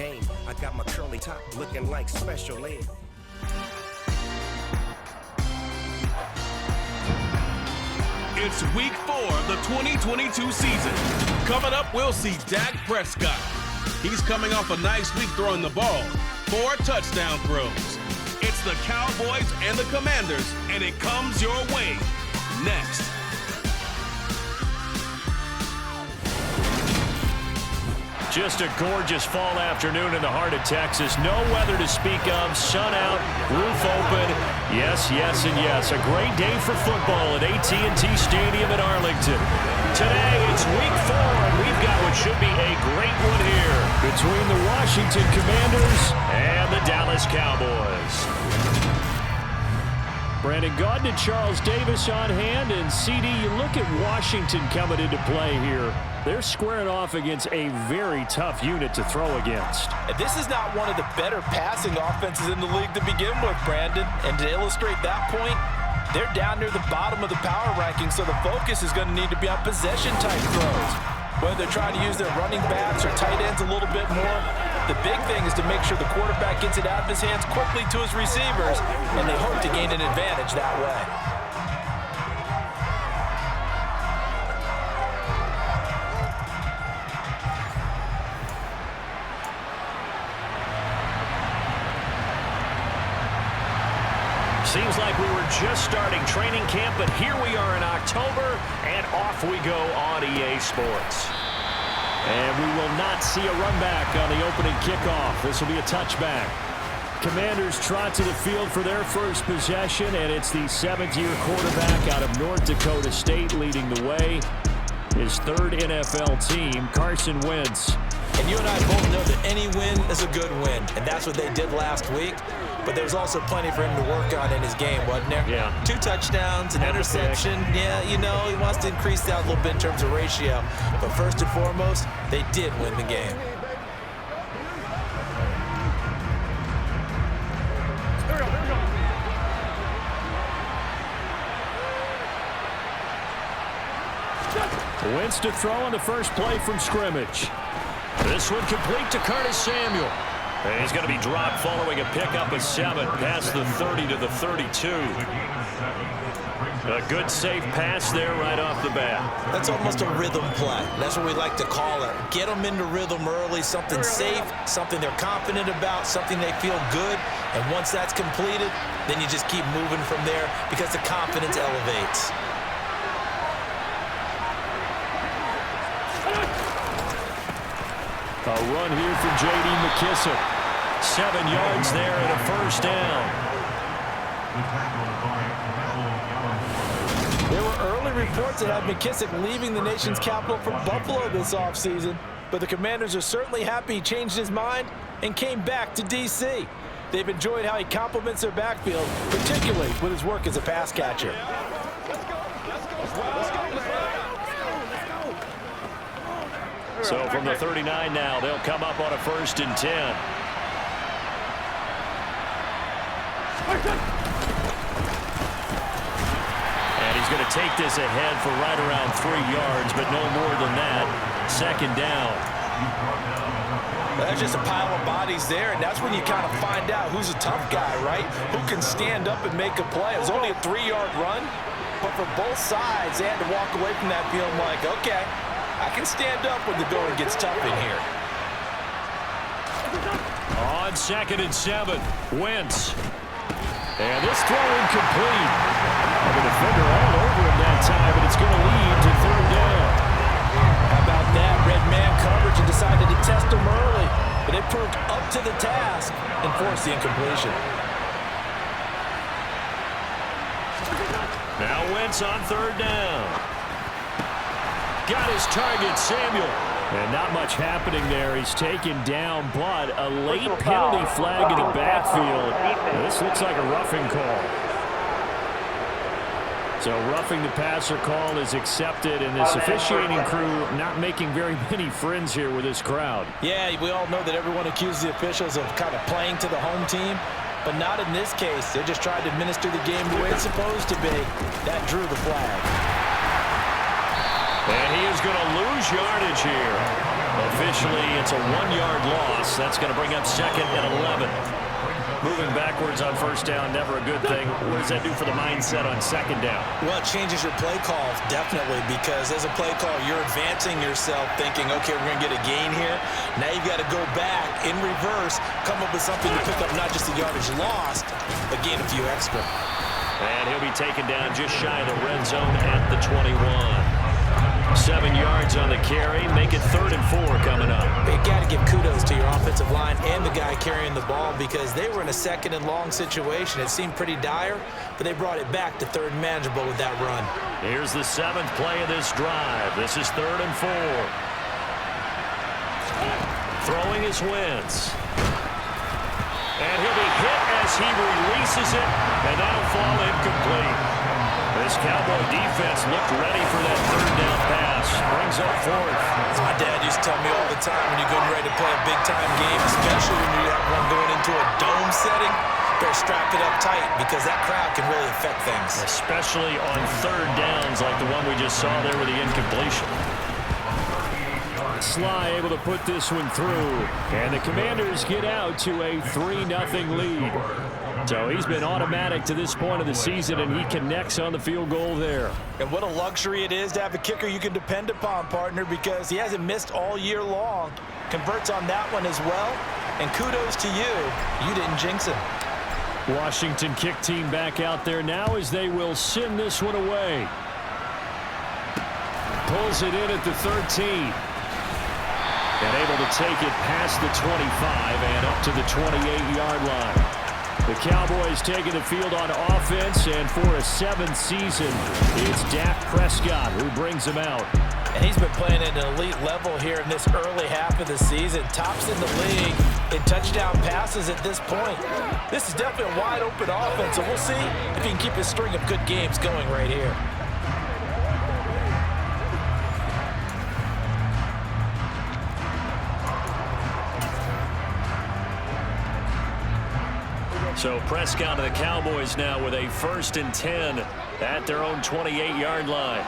game. I got my curly top looking like special ed. It's week 4 of the 2022 season. Coming up, we'll see Dak Prescott. He's coming off a nice week throwing the ball. 4 touchdown throws. It's the Cowboys and the Commanders, and it comes your way next. Just a gorgeous fall afternoon in the heart of Texas. No weather to speak of. Sun out, roof open. Yes, yes, and yes. A great day for football at AT&T Stadium in Arlington. Today, it's week 4, and we've got what should be a great one here between the Washington Commanders and the Dallas Cowboys. Brandon Gaudin and Charles Davis on hand, and CD, you look at Washington coming into play here. They're squaring off against a very tough unit to throw against. And this is not one of the better passing offenses in the league to begin with, Brandon. And to illustrate that point, they're down near the bottom of the power rankings, so the focus is going to need to be on possession-type throws. Whether they're trying to use their running backs or tight ends a little bit more, the big thing is to make sure the quarterback gets it out of his hands quickly to his receivers, and they hope to gain an advantage that way. Seems like we were just starting training camp, but here we are in October, and off we go on EA Sports. And we will not see a run back on the opening kickoff. This will be a touchback. Commanders trot to the field for their first possession, and it's the 7th-year quarterback out of North Dakota State leading the way. His 3rd NFL team, Carson Wentz. And you and I both know that any win is a good win, and that's what they did last week. But there's also plenty for him to work on in his game, wasn't there? Yeah. 2 touchdowns, an interception. Yeah, you know, he wants to increase that a little bit in terms of ratio. But first and foremost, they did win the game. Wentz to throw on the first play from scrimmage. This one complete to Curtis Samuel. And he's going to be dropped following a pickup of 7 past the 30 to the 32. A good safe pass there right off the bat. That's almost a rhythm play. That's what we like to call it. Get them into rhythm early, something safe, something they're confident about, something they feel good. And once that's completed, then you just keep moving from there because the confidence elevates. A run here for J.D. McKissick. 7 yards there and a first down. There were early reports that had McKissick leaving the nation's capital for Buffalo this offseason, but the Commanders are certainly happy he changed his mind and came back to D.C. They've enjoyed how he complements their backfield, particularly with his work as a pass catcher. So from the 39 now, they'll come up on a 1st and 10. And he's going to take this ahead for right around 3 yards, but no more than that. 2nd down. That's just a pile of bodies there, and that's when you kind of find out who's a tough guy, right? Who can stand up and make a play. It was only a 3-yard run, but for both sides, they had to walk away from that feeling like, okay, I can stand up when the going gets tough in here. On 2nd and 7, Wentz. And this throw incomplete. The defender all over him that time, but it's going to lead to 3rd down. How about that? Red man coverage and decided to test him early, but they proved up to the task and forced the incompletion. Now Wentz on 3rd down. Got his target, Samuel. And not much happening there. He's taken down, but a late penalty flag in the backfield. This looks like a roughing call. So roughing the passer call is accepted, and this officiating crew not making very many friends here with this crowd. Yeah, we all know that everyone accuses the officials of kind of playing to the home team, but not in this case. They just tried to administer the game the way it's supposed to be. That drew the flag. And he is going to lose yardage here. Eventually, it's a 1-yard loss. That's going to bring up 2nd and 11. Moving backwards on first down, never a good thing. What does that do for the mindset on 2nd down? Well, it changes your play call, definitely, because as a play call, you're advancing yourself thinking, okay, we're going to get a gain here. Now you've got to go back in reverse, come up with something to pick up not just the yardage lost, but gain a few extra. And he'll be taken down just shy of the red zone at the 21. 7 yards on the carry. Make it 3rd and 4 coming up. You got to give kudos to your offensive line and the guy carrying the ball because they were in a 2nd and long situation. It seemed pretty dire, but they brought it back to 3rd and manageable with that run. Here's the 7th play of this drive. This is 3rd and 4. Throwing his Wentz. And he'll be hit as he releases it, and that'll fall incomplete. This Cowboy defense looked ready for that 3rd down pass. Brings up 4th. My dad used to tell me all the time when you're getting ready to play a big-time game, especially when you have one going into a dome setting, better strap it up tight because that crowd can really affect things. Especially on 3rd downs like the one we just saw there with the incompletion. Sly able to put this one through, and the Commanders get out to a 3-0 lead. So he's been automatic to this point of the season, and he connects on the field goal there. And what a luxury it is to have a kicker you can depend upon, partner, because he hasn't missed all year long. Converts on that one as well, and kudos to you. You didn't jinx him. Washington kick team back out there now as they will send this one away. Pulls it in at the 13. And able to take it past the 25 and up to the 28-yard line. The Cowboys taking the field on offense, and for a 7th season, it's Dak Prescott who brings them out. And he's been playing at an elite level here in this early half of the season. Tops in the league in touchdown passes at this point. This is definitely a wide-open offense, so we'll see if he can keep his string of good games going right here. So Prescott and the Cowboys now with a 1st and 10 at their own 28-yard line.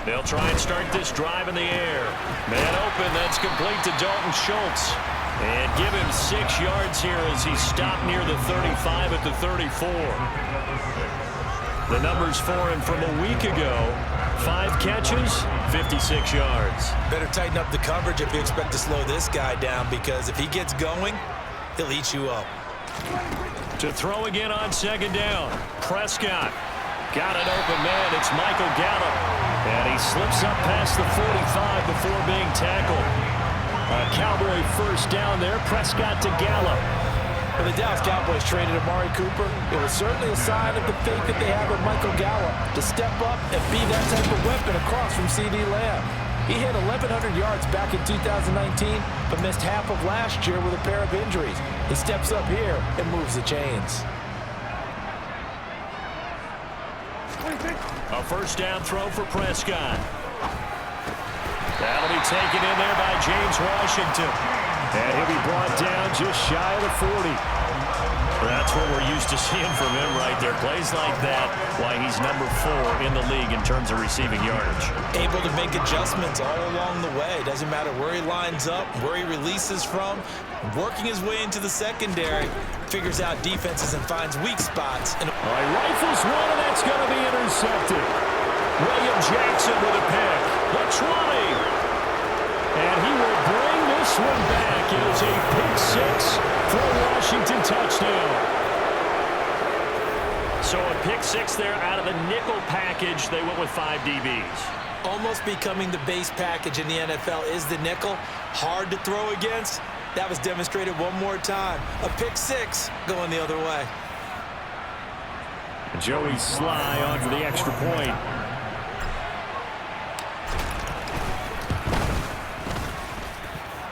They'll try and start this drive in the air. Man open, that's complete to Dalton Schultz. And give him 6 yards here as he stopped near the 35 at the 34. The numbers for him from a week ago, 5 catches, 56 yards. Better tighten up the coverage if you expect to slow this guy down, because if he gets going, he'll eat you up. To throw again on 2nd down. Prescott got an open man. It's Michael Gallup. And he slips up past the 45 before being tackled. A Cowboy 1st down there. Prescott to Gallup. When the Dallas Cowboys traded Amari Cooper, it was certainly a sign of the faith that they have in Michael Gallup to step up and be that type of weapon across from C.D. Lamb. He hit 1,100 yards back in 2019, but missed half of last year with a pair of injuries. He steps up here and moves the chains. A 1st down throw for Prescott. That'll be taken in there by James Washington. And he'll be brought down just shy of the 40. That's what we're used to seeing from him right there. Plays like that, why he's number 4 in the league in terms of receiving yardage. Able to make adjustments all along the way. Doesn't matter where he lines up, where he releases from. Working his way into the secondary. Figures out defenses and finds weak spots. And all right, rifles one, and that's going to be intercepted. William Jackson with a pick. The 20. And he will bring this one back. It is a pick 6 for a Washington touchdown. So a pick 6 there out of the nickel package. They went with 5 DBs. Almost becoming the base package in the NFL is the nickel. Hard to throw against. That was demonstrated one more time. A pick 6 going the other way. Joey Sly on for the extra point.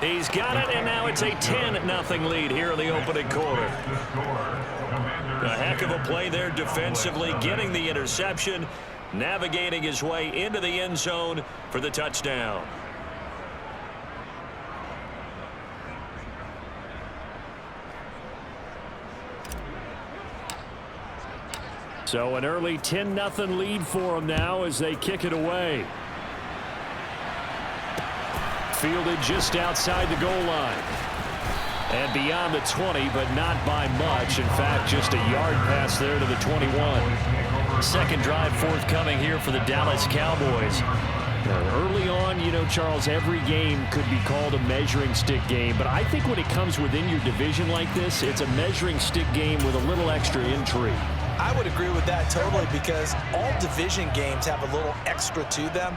He's got it, and now it's a 10-0 lead here in the opening quarter. A heck of a play there defensively, getting the interception, navigating his way into the end zone for the touchdown. So an early 10-0 lead for them now as they kick it away. fielded just outside the goal line. And beyond the 20, but not by much. In fact, just a yard pass there to the 21. Second drive forthcoming here for the Dallas Cowboys. Early on, you know, Charles, every game could be called a measuring stick game. But I think when it comes within your division like this, it's a measuring stick game with a little extra intrigue. I would agree with that totally, because all division games have a little extra to them.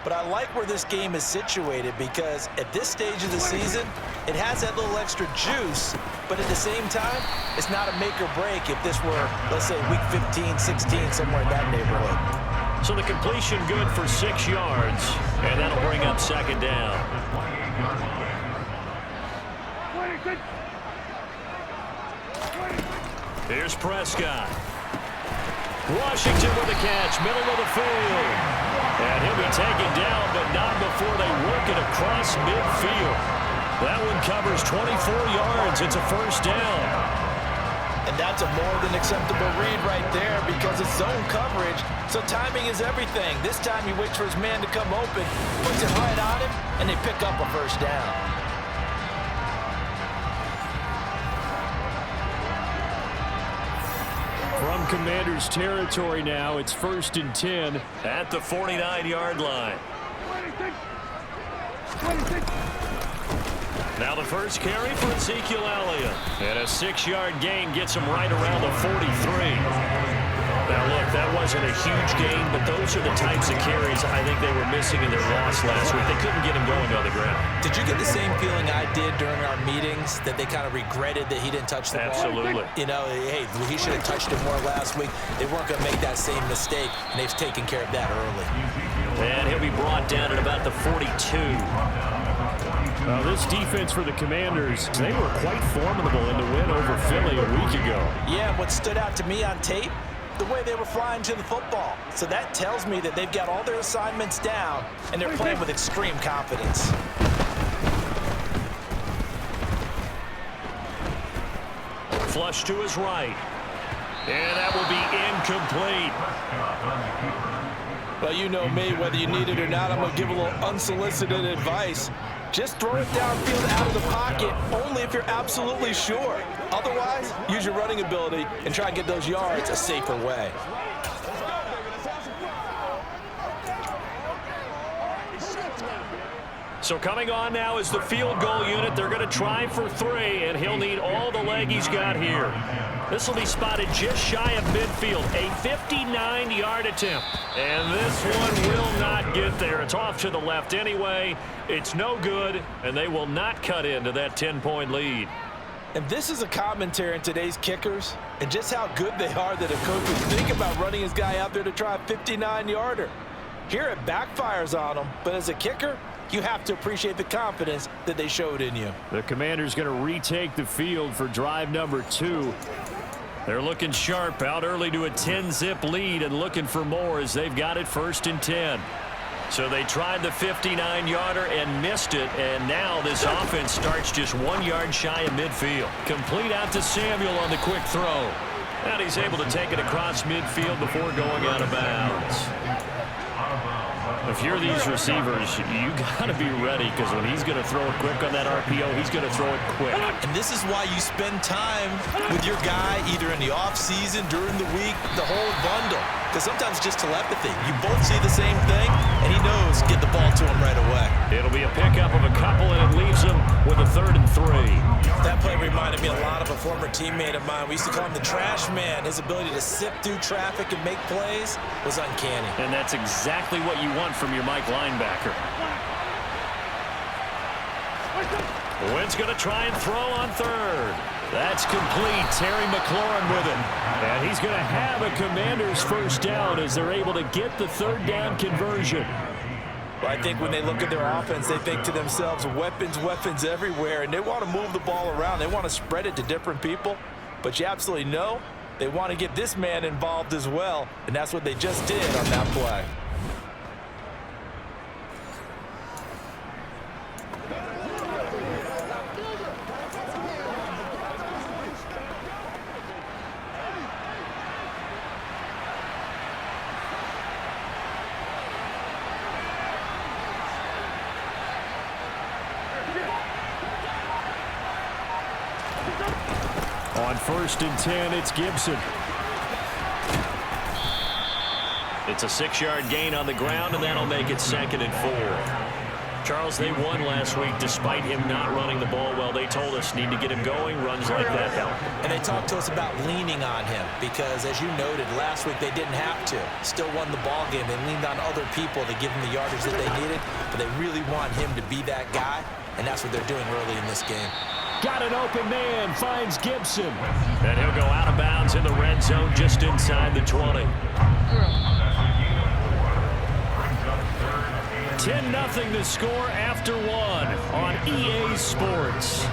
But I like where this game is situated, because at this stage of the season, it has that little extra juice, but at the same time, it's not a make or break if this were, let's say, week 15, 16, somewhere in that neighborhood. So the completion good for 6 yards, and that'll bring up second down. Here's Prescott. Washington with the catch, middle of the field. And he'll be taken down, but not before they work it across midfield. That one covers 24 yards. It's a first down. And that's a more than acceptable read right there, because it's zone coverage, so timing is everything. This time he waits for his man to come open, puts it right on him, and they pick up a first down. From Commanders territory now, it's 1st and 10 at the 49-yard line. Now the first carry for Ezekiel Elliott. And a 6-yard gain gets him right around the 43. Now look, that wasn't a huge gain, but those are the types of carries I think they were missing in their loss last week. They couldn't get him going on the ground. Did you get the same feeling I did during our meetings, that they kind of regretted that he didn't touch the ball? Absolutely. You know, hey, he should have touched it more last week. They weren't going to make that same mistake, and they've taken care of that early. And he'll be brought down at about the 42. Well, this defense for the Commanders, they were quite formidable in the win over Philly a week ago. Yeah, what stood out to me on tape, the way they were flying to the football. So that tells me that they've got all their assignments down, and they're playing with extreme confidence. Flush to his right. And that will be incomplete. Well, you know me, whether you need it or not, I'm going to give a little unsolicited advice. Just throw it downfield out of the pocket only if you're absolutely sure. Otherwise, use your running ability and try and get those yards a safer way. So coming on now is the field goal unit. They're going to try for 3, and he'll need all the leg he's got here. This will be spotted just shy of midfield. A 59-yard attempt. And this one will not get there. It's off to the left anyway. It's no good, and they will not cut into that 10-point lead. And this is a commentary on today's kickers and just how good they are that a coach would think about running his guy out there to try a 59-yarder. Here it backfires on him, but as a kicker, you have to appreciate the confidence that they showed in you. The Commanders going to retake the field for drive number 2. They're looking sharp, out early to a 10-zip lead and looking for more as they've got it 1st and 10. So they tried the 59-yarder and missed it, and now this offense starts just 1 yard shy of midfield. Complete out to Samuel on the quick throw. And he's able to take it across midfield before going out of bounds. If you're these receivers, you got to be ready, because when he's going to throw it quick on that RPO, he's going to throw it quick. And this is why you spend time with your guy either in the offseason, during the week, the whole bundle. Because sometimes it's just telepathy. You both see the same thing, and he knows get the ball to him right away. It'll be a pickup of a couple, and it leaves him with a 3rd and 3. That play reminded me a lot of a former teammate of mine. We used to call him the trash man. His ability to sift through traffic and make plays was uncanny. And that's exactly what you want from your Mike linebacker. Wynn's going to try and throw on 3rd. That's complete. Terry McLaurin with him. And he's going to have a Commander's first down as they're able to get the 3rd down conversion. Well, I think when they look at their offense, they think to themselves, weapons, weapons everywhere, and they want to move the ball around. They want to spread it to different people. But you absolutely know they want to get this man involved as well, and that's what they just did on that play. On 1st and 10, it's Gibson. It's a 6-yard gain on the ground, and that'll make it 2nd and 4. Charles, they won last week despite him not running the ball well. They told us need to get him going. Runs like that help. And they talked to us about leaning on him because, as you noted, last week they didn't have to. Still won the ball game. They leaned on other people to give them the yardage that they needed, but they really want him to be that guy, and that's what they're doing early in this game. Got an open man, finds Gibson. And he'll go out of bounds in the red zone just inside the 20. 10-0 the score after 1 on EA Sports.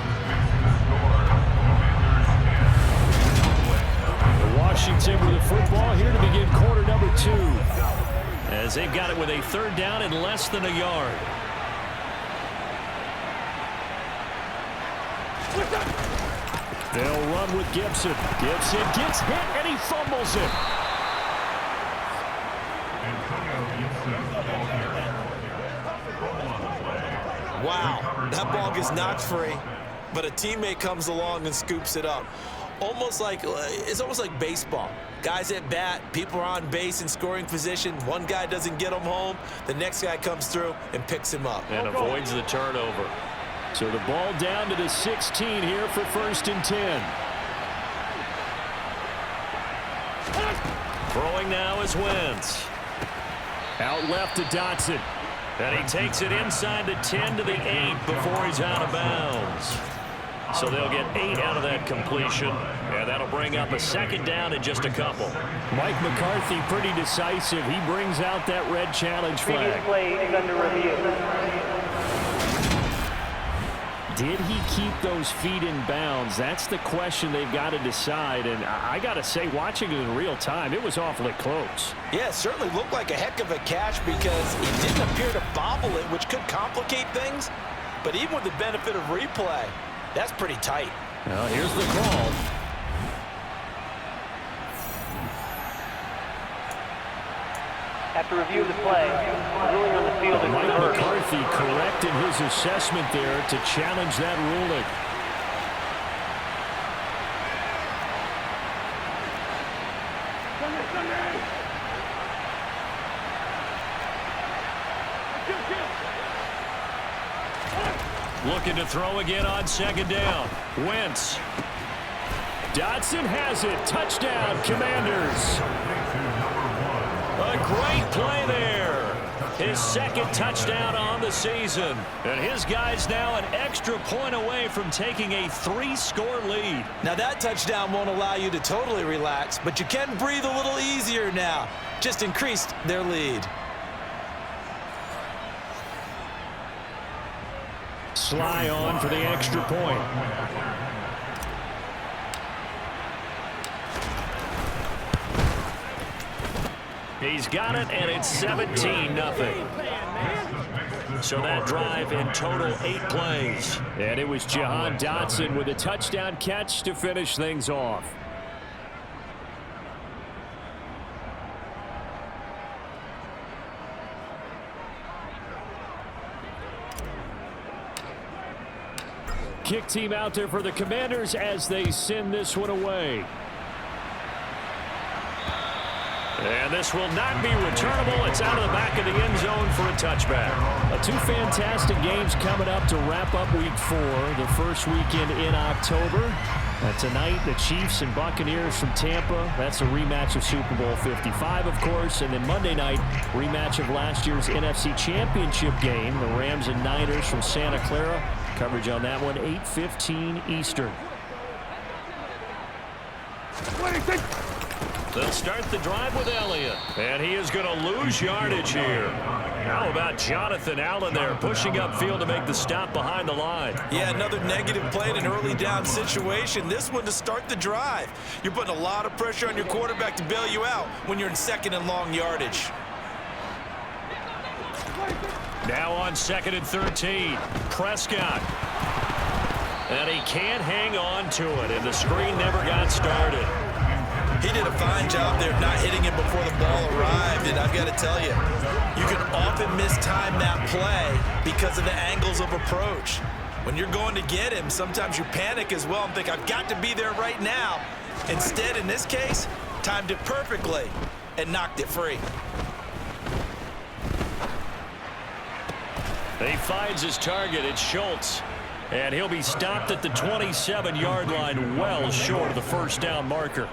Washington with the football here to begin quarter number 2. As they've got it with a 3rd down and less than a yard. They'll run with Gibson. Gibson gets hit and he fumbles it. Wow, that ball gets knocked free, but a teammate comes along and scoops it up. It's almost like baseball. Guys at bat, people are on base in scoring position. One guy doesn't get him home, the next guy comes through and picks him up. And avoids the turnover. So the ball down to the 16 here for 1st and 10. Throwing now is Wentz. Out left to Dotson. And he takes it inside the 10 to the 8 before he's out of bounds. So they'll get 8 out of that completion. And that'll bring up a 2nd down and just a couple. Mike McCarthy pretty decisive. He brings out that red challenge flag. Previous play is under review. Did he keep those feet in bounds? That's the question they've got to decide. And I got to say, watching it in real time, it was awfully close. Yeah, it certainly looked like a heck of a catch because he didn't appear to bobble it, which could complicate things. But even with the benefit of replay, that's pretty tight. Well, here's the call. After review of the play, ruling on the field is Mike reversed. McCarthy correct in his assessment there to challenge that ruling. Looking to throw again on 2nd down. Wentz. Dotson has it. Touchdown, Commanders. A great play there. His 2nd touchdown on the season. And his guy's now an extra point away from taking a 3-score lead. Now that touchdown won't allow you to totally relax, but you can breathe a little easier now. Just increased their lead. Sly on for the extra point. He's got it, and it's 17-0. So that drive in total 8 plays. And it was Jahan Dotson with a touchdown catch to finish things off. Kick team out there for the Commanders as they send this one away. And this will not be returnable. It's out of the back of the end zone for a touchback. 2 fantastic games coming up to wrap up Week 4, the first weekend in October. Tonight, the Chiefs and Buccaneers from Tampa. That's a rematch of Super Bowl 55, of course. And then Monday night, rematch of last year's NFC Championship game, the Rams and Niners from Santa Clara. Coverage on that one, 8:15 Eastern. They'll start the drive with Elliott. And he is going to lose yardage here. How about Jonathan Allen there pushing upfield to make the stop behind the line? Yeah, another negative play in an early down situation. This one to start the drive. You're putting a lot of pressure on your quarterback to bail you out when you're in 2nd and long yardage. Now on 2nd and 13. Prescott. And he can't hang on to it, and the screen never got started. He did a fine job there not hitting it before the ball arrived, and I've got to tell you, you can often mistime that play because of the angles of approach. When you're going to get him, sometimes you panic as well and think, I've got to be there right now. Instead, in this case, timed it perfectly and knocked it free. He finds his target. It's Schultz. And he'll be stopped at the 27-yard line, well short of the first down marker.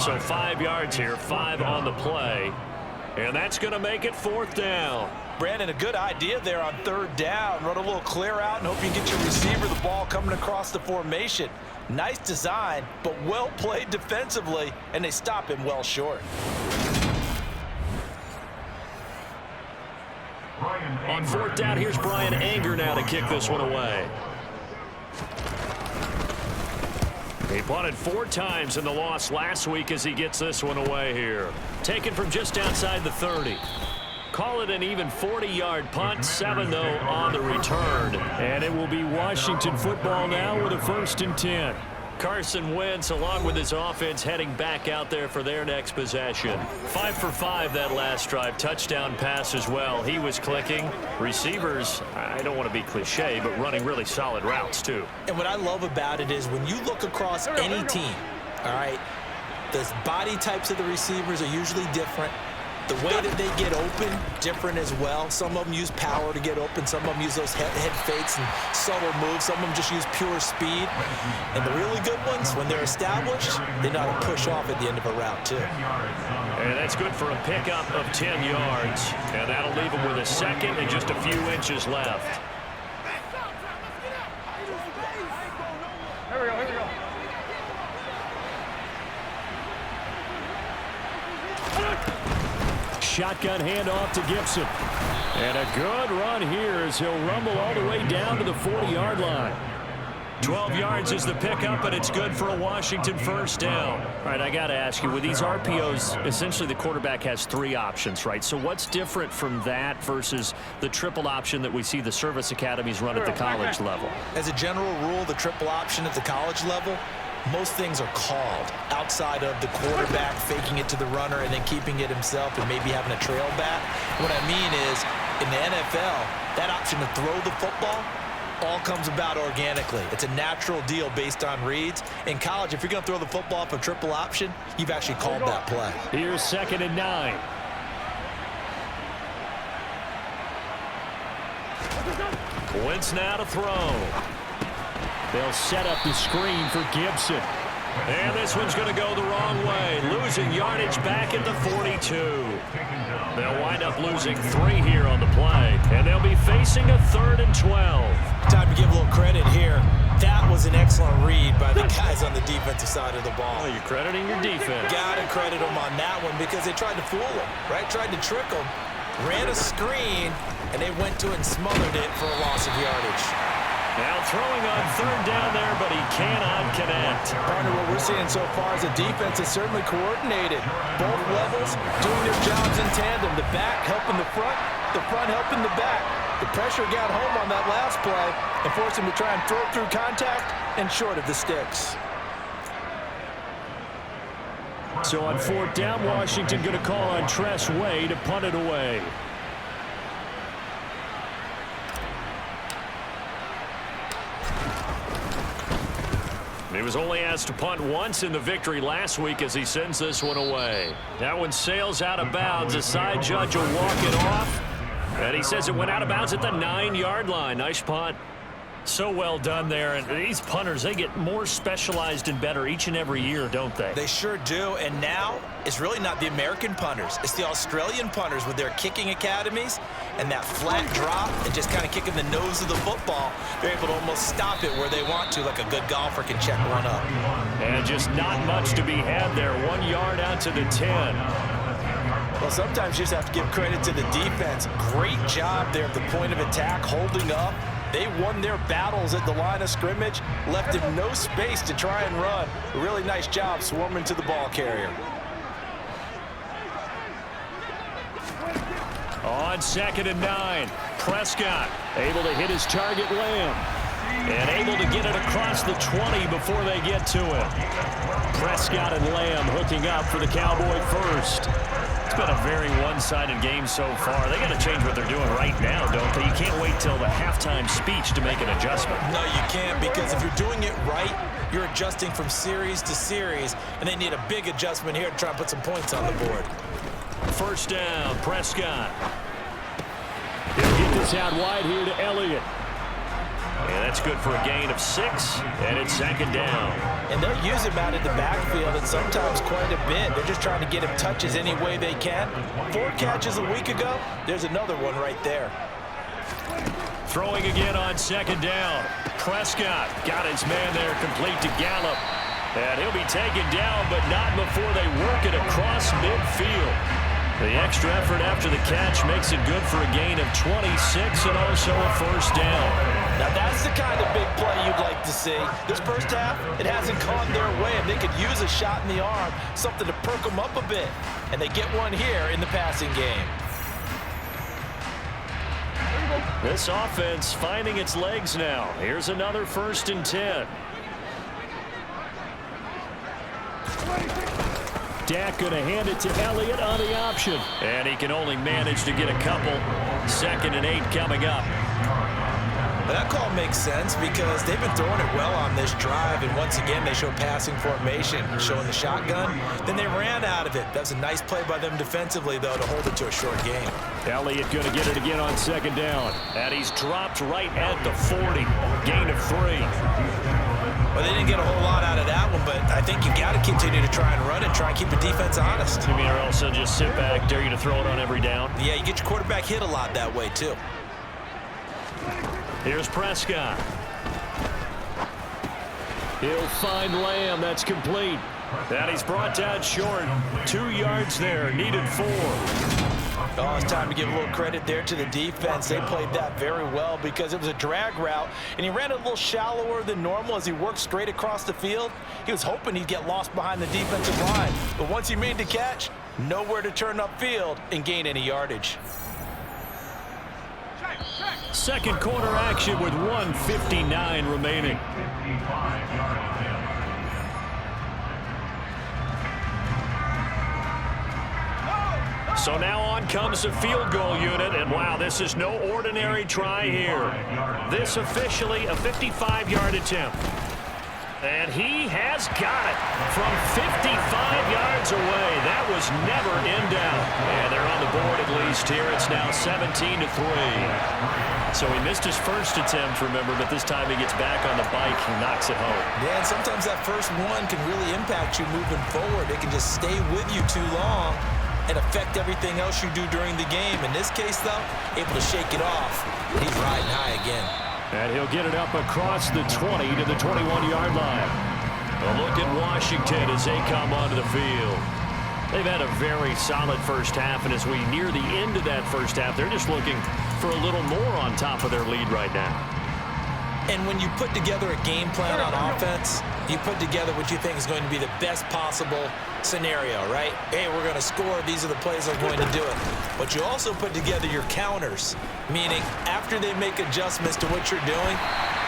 So 5 yards here, 5 on the play. And that's going to make it 4th down. Brandon, a good idea there on 3rd down. Run a little clear out and hope you get your receiver the ball coming across the formation. Nice design, but well played defensively, and they stop him well short. On 4th down, here's Brian Anger now to kick this one away. He punted 4 times in the loss last week as he gets this one away here. Taken from just outside the 30. Call it an even 40-yard punt, 7 though on the return. And it will be Washington football now with a 1st and 10. Carson Wentz, along with his offense, heading back out there for their next possession. 5 for 5 that last drive. Touchdown pass as well. He was clicking. Receivers, I don't want to be cliche, but running really solid routes, too. And what I love about it is when you look across any team, all right, the body types of the receivers are usually different. The way that they get open, different as well. Some of them use power to get open. Some of them use those head fakes and subtle moves. Some of them just use pure speed. And the really good ones, when they're established, they know how to push off at the end of a route, too. And that's good for a pickup of 10 yards. And that'll leave him with a 2nd and just a few inches left. Here we go. Shotgun handoff to Gibson. And a good run here as he'll rumble all the way down to the 40-yard line. 12 yards is the pickup, and it's good for a Washington 1st down. All right, I got to ask you, with these RPOs, essentially the quarterback has 3 options, right? So what's different from that versus the triple option that we see the service academies run at the college level? As a general rule, the triple option at the college level, most things are called outside of the quarterback faking it to the runner and then keeping it himself and maybe having a trail back. What I mean is, in the NFL, that option to throw the football all comes about organically. It's a natural deal based on reads. In college, if you're going to throw the football off a triple option, you've actually called that play. Here's 2nd and 9. Wentz now to throw. They'll set up the screen for Gibson. And this one's going to go the wrong way. Losing yardage back at the 42. They'll wind up losing 3 here on the play. And they'll be facing a 3rd and 12. Time to give a little credit here. That was an excellent read by the guys on the defensive side of the ball. Oh, you're crediting your defense. Got to credit them on that one because they tried to fool him, right? Tried to trick him. Ran a screen, and they went to it and smothered it for a loss of yardage. Now throwing on 3rd down there, but he cannot connect. Partner, what we're seeing so far is the defense is certainly coordinated. Both levels doing their jobs in tandem. The back helping the front helping the back. The pressure got home on that last play and forced him to try and throw through contact and short of the sticks. So on 4th down, Washington going to call on Tress Way to punt it away. He was only asked to punt once in the victory last week as he sends this one away. That one sails out of bounds. The side judge will walk it off. And he says it went out of bounds at the 9-yard line. Nice punt. So well done there. And these punters, they get more specialized and better each and every year, don't they? They sure do. And now it's really not the American punters. It's the Australian punters with their kicking academies and that flat drop and just kind of kicking the nose of the football. They're able to almost stop it where they want to, like a good golfer can check one up. And just not much to be had there. 1 yard out to the 10. Well, sometimes you just have to give credit to the defense. Great job there at the point of attack, holding up. They won their battles at the line of scrimmage, left him no space to try and run. A really nice job swarming to the ball carrier. On 2nd and 9, Prescott able to hit his target, Lamb, and able to get it across the 20 before they get to it. Prescott and Lamb hooking up for the Cowboy first. It's been a very one-sided game so far. They got to change what they're doing right now, don't they? You can't wait till the halftime speech to make an adjustment. No, you can't, because if you're doing it right, you're adjusting from series to series, and they need a big adjustment here to try and put some points on the board. First down, Prescott. He'll get this out wide here to Elliott. And that's good for a gain of 6, and it's second down. And they'll use him out in the backfield, and sometimes quite a bit. They're just trying to get him touches any way they can. 4 catches a week ago, there's another one right there. Throwing again on second down. Prescott got his man there, complete to Gallup. And he'll be taken down, but not before they work it across midfield. The extra effort after the catch makes it good for a gain of 26 and also a first down. Now that's the kind of big play you'd like to see. This first half, it hasn't gone their way, and they could use a shot in the arm, something to perk them up a bit. And they get one here in the passing game. This offense finding its legs now. Here's another 1st and 10. Dak going to hand it to Elliott on the option. And he can only manage to get a couple. 2nd and 8 coming up. But that call makes sense because they've been throwing it well on this drive, and once again they show passing formation, showing the shotgun. Then they ran out of it. That's a nice play by them defensively, though, to hold it to a short game. Elliott going to get it again on 2nd down. And he's dropped right at the 40. Gain of 3. Well, they didn't get a whole lot out of that one, but I think you got to continue to try and run and try and keep the defense honest. You mean, or else they'll just sit back, dare you to throw it on every down? Yeah, you get your quarterback hit a lot that way, too. Here's Prescott. He'll find Lamb. That's complete. And he's brought down short. 2 yards there. Needed 4. Oh, it's time to give a little credit there to the defense. They played that very well because it was a drag route, and he ran a little shallower than normal as he worked straight across the field. He was hoping he'd get lost behind the defensive line, but once he made the catch, nowhere to turn upfield and gain any yardage. Second quarter action with 1:59 remaining. So now on comes the field goal unit, and wow, this is no ordinary try here. This officially a 55-yard attempt. And he has got it from 55 yards away. That was never in doubt. And they're on the board at least here. It's now 17-3. So he missed his first attempt, remember, but this time he gets back on the bike and knocks it home. Yeah, and sometimes that first one can really impact you moving forward. It can just stay with you too long and affect everything else you do during the game. In this case, though, able to shake it off. He's riding high again. And he'll get it up across the 20 to the 21-yard line. A look at Washington as they come onto the field. They've had a very solid first half, and as we near the end of that first half, they're just looking for a little more on top of their lead right now. And when you put together a game plan on offense, you put together what you think is going to be the best possible scenario, right? Hey, we're going to score. These are the plays I'm going to do it. But you also put together your counters, meaning after they make adjustments to what you're doing,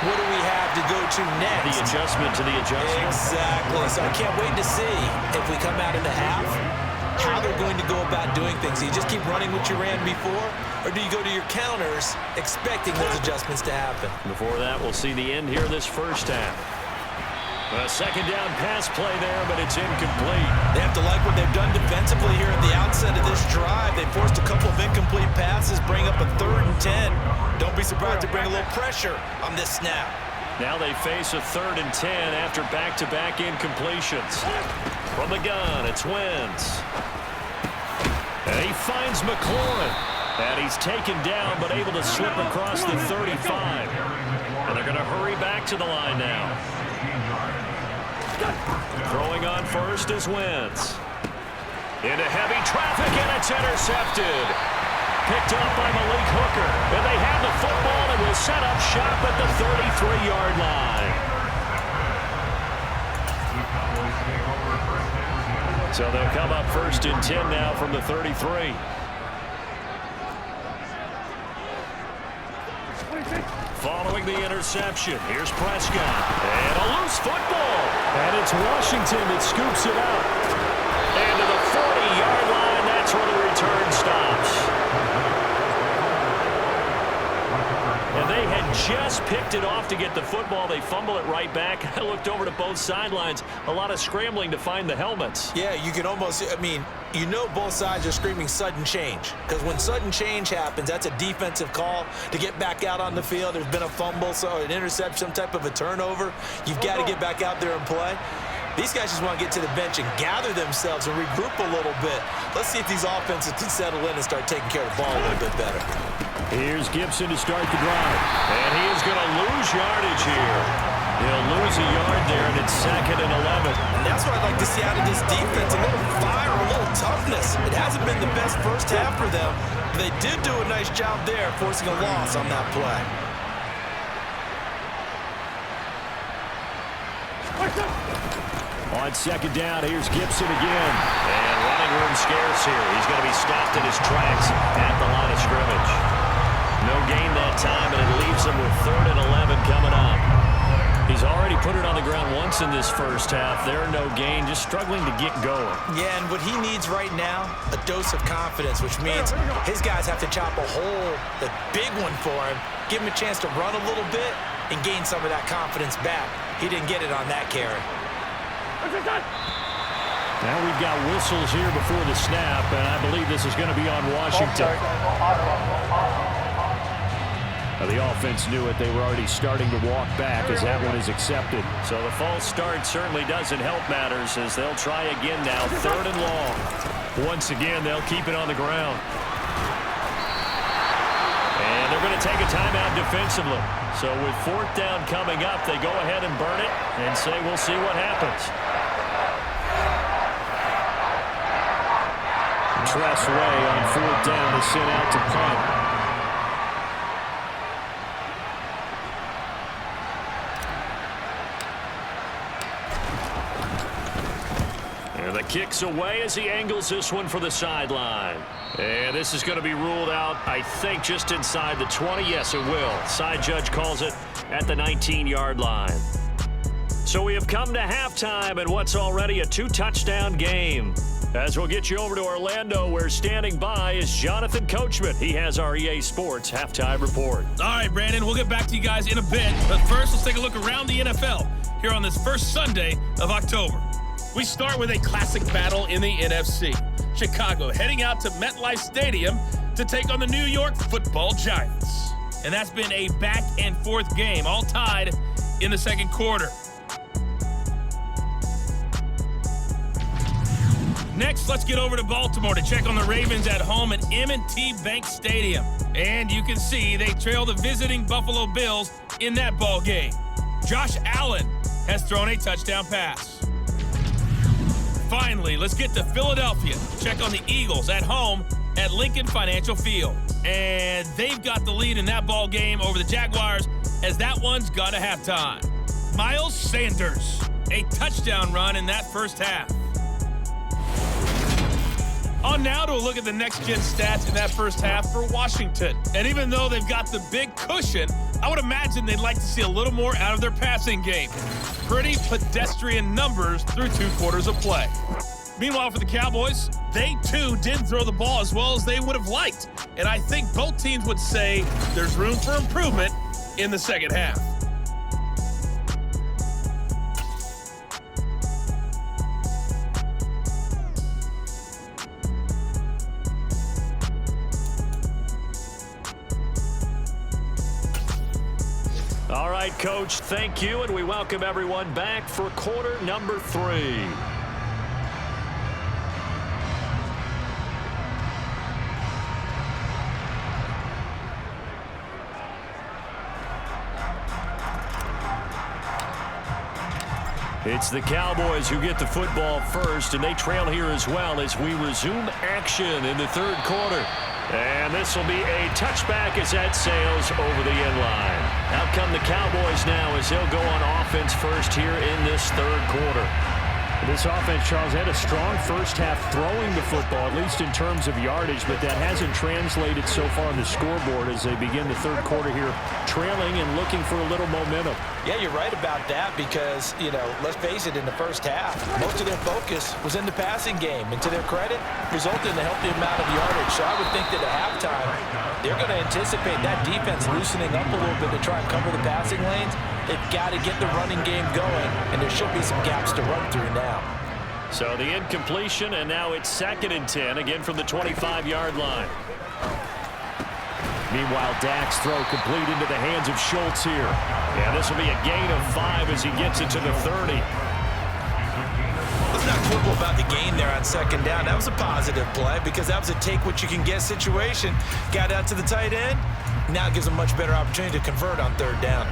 what do we have to go to next? The adjustment to the adjustment. Exactly. So I can't wait to see if we come out in the half, how they're going to go about doing things. Do you just keep running what you ran before, or do you go to your counters expecting those adjustments to happen? Before that, we'll see the end here of this first half. A second down pass play there, but it's incomplete. They have to like what they've done defensively here at the outset of this drive. They forced a couple of incomplete passes, bring up a 3rd and 10. Don't be surprised to bring a little pressure on this snap. Now they face a 3rd and 10 after back-to-back incompletions. From the gun, it's Wentz. And he finds McLaurin. And he's taken down, but able to slip across the 35. And they're going to hurry back to the line now. Throwing on first is Wentz. Into heavy traffic, and it's intercepted. Picked up by Malik Hooker. And they have the football and will set up shop at the 33-yard line. So they'll come up 1st and 10 now from the 33. Following the interception, here's Prescott. And a loose football. And it's Washington that scoops it out. And to the 40-yard line, that's where the return stops. And they had just picked it off to get the football. They fumble it right back. I looked over to both sidelines. A lot of scrambling to find the helmets. Yeah, you can almost, you know both sides are screaming sudden change. Because when sudden change happens, that's a defensive call to get back out on the field. There's been a fumble, so an interception, some type of a turnover. You've got to get back out there and play. These guys just want to get to the bench and gather themselves and regroup a little bit. Let's see if these offenses can settle in and start taking care of the ball a little bit better. Here's Gibson to start the drive. And he is going to lose yardage here. He'll lose a yard there, and it's 2nd and 11. And that's what I'd like to see out of this defense, a little fire, a little toughness. It hasn't been the best first half for them. They did do a nice job there, forcing a loss on that play. On 2nd down, here's Gibson again. And running room scarce here. He's going to be stopped in his tracks at the line of scrimmage. No gain that time, and it leaves him with 3rd and 11 coming up. He's already put it on the ground once in this first half. There, no gain, just struggling to get going. Yeah, and what he needs right now, a dose of confidence, which means his guys have to chop a hole, the big one for him, give him a chance to run a little bit and gain some of that confidence back. He didn't get it on that carry. Now we've got whistles here before the snap, and I believe this is going to be on Washington. Now the offense knew it. They were already starting to walk back as that one is accepted. So the false start certainly doesn't help matters as they'll try again now, 3rd and long. Once again, they'll keep it on the ground. And they're going to take a timeout defensively. So with 4th down coming up, they go ahead and burn it and say we'll see what happens. Tress Way on 4th down is sent out to punt. And the kick's away as he angles this one for the sideline. And this is going to be ruled out, I think, just inside the 20. Yes, it will. Side judge calls it at the 19-yard line. So we have come to halftime in what's already a 2-touchdown game. As we'll get you over to Orlando, where standing by is Jonathan Coachman. He has our EA Sports halftime report. All right, Brandon, we'll get back to you guys in a bit. But first, let's take a look around the NFL here on this first Sunday of October. We start with a classic battle in the NFC. Chicago heading out to MetLife Stadium to take on the New York Football Giants. And that's been a back-and-forth game, all tied in the second quarter. Next, let's get over to Baltimore to check on the Ravens at home at M&T Bank Stadium. And you can see they trail the visiting Buffalo Bills in that ball game. Josh Allen has thrown a touchdown pass. Finally, let's get to Philadelphia to check on the Eagles at home at Lincoln Financial Field. And they've got the lead in that ball game over the Jaguars as that one's gone to halftime. Miles Sanders, a touchdown run in that first half. On now to a look at the next-gen stats in that first half for Washington. And even though they've got the big cushion, I would imagine they'd like to see a little more out of their passing game. Pretty pedestrian numbers through 2 quarters of play. Meanwhile, for the Cowboys, they too didn't throw the ball as well as they would have liked. And I think both teams would say there's room for improvement in the second half. All right, Coach, thank you, and we welcome everyone back for quarter number 3. It's the Cowboys who get the football first, and they trail here as well as we resume action in the third quarter. And this will be a touchback as that sails over the end line. Out come the Cowboys now as they'll go on offense first here in this third quarter. This offense, Charles, had a strong first half throwing the football, at least in terms of yardage, but that hasn't translated so far on the scoreboard as they begin the third quarter here, trailing and looking for a little momentum. Yeah, you're right about that because, let's face it, in the first half, most of their focus was in the passing game. And to their credit, resulted in a healthy amount of yardage. So I would think that at halftime, they're going to anticipate that defense loosening up a little bit to try and cover the passing lanes. They've got to get the running game going, and there should be some gaps to run through now. So the incompletion, and now it's 2nd and 10, again from the 25-yard line. Meanwhile, Dak's throw complete into the hands of Schultz here. Yeah, this will be a gain of 5 as he gets it to the 30. Let's not quibble about the gain there on 2nd down. That was a positive play because that was a take-what-you-can-get situation. Got out to the tight end. Now it gives them much better opportunity to convert on 3rd down.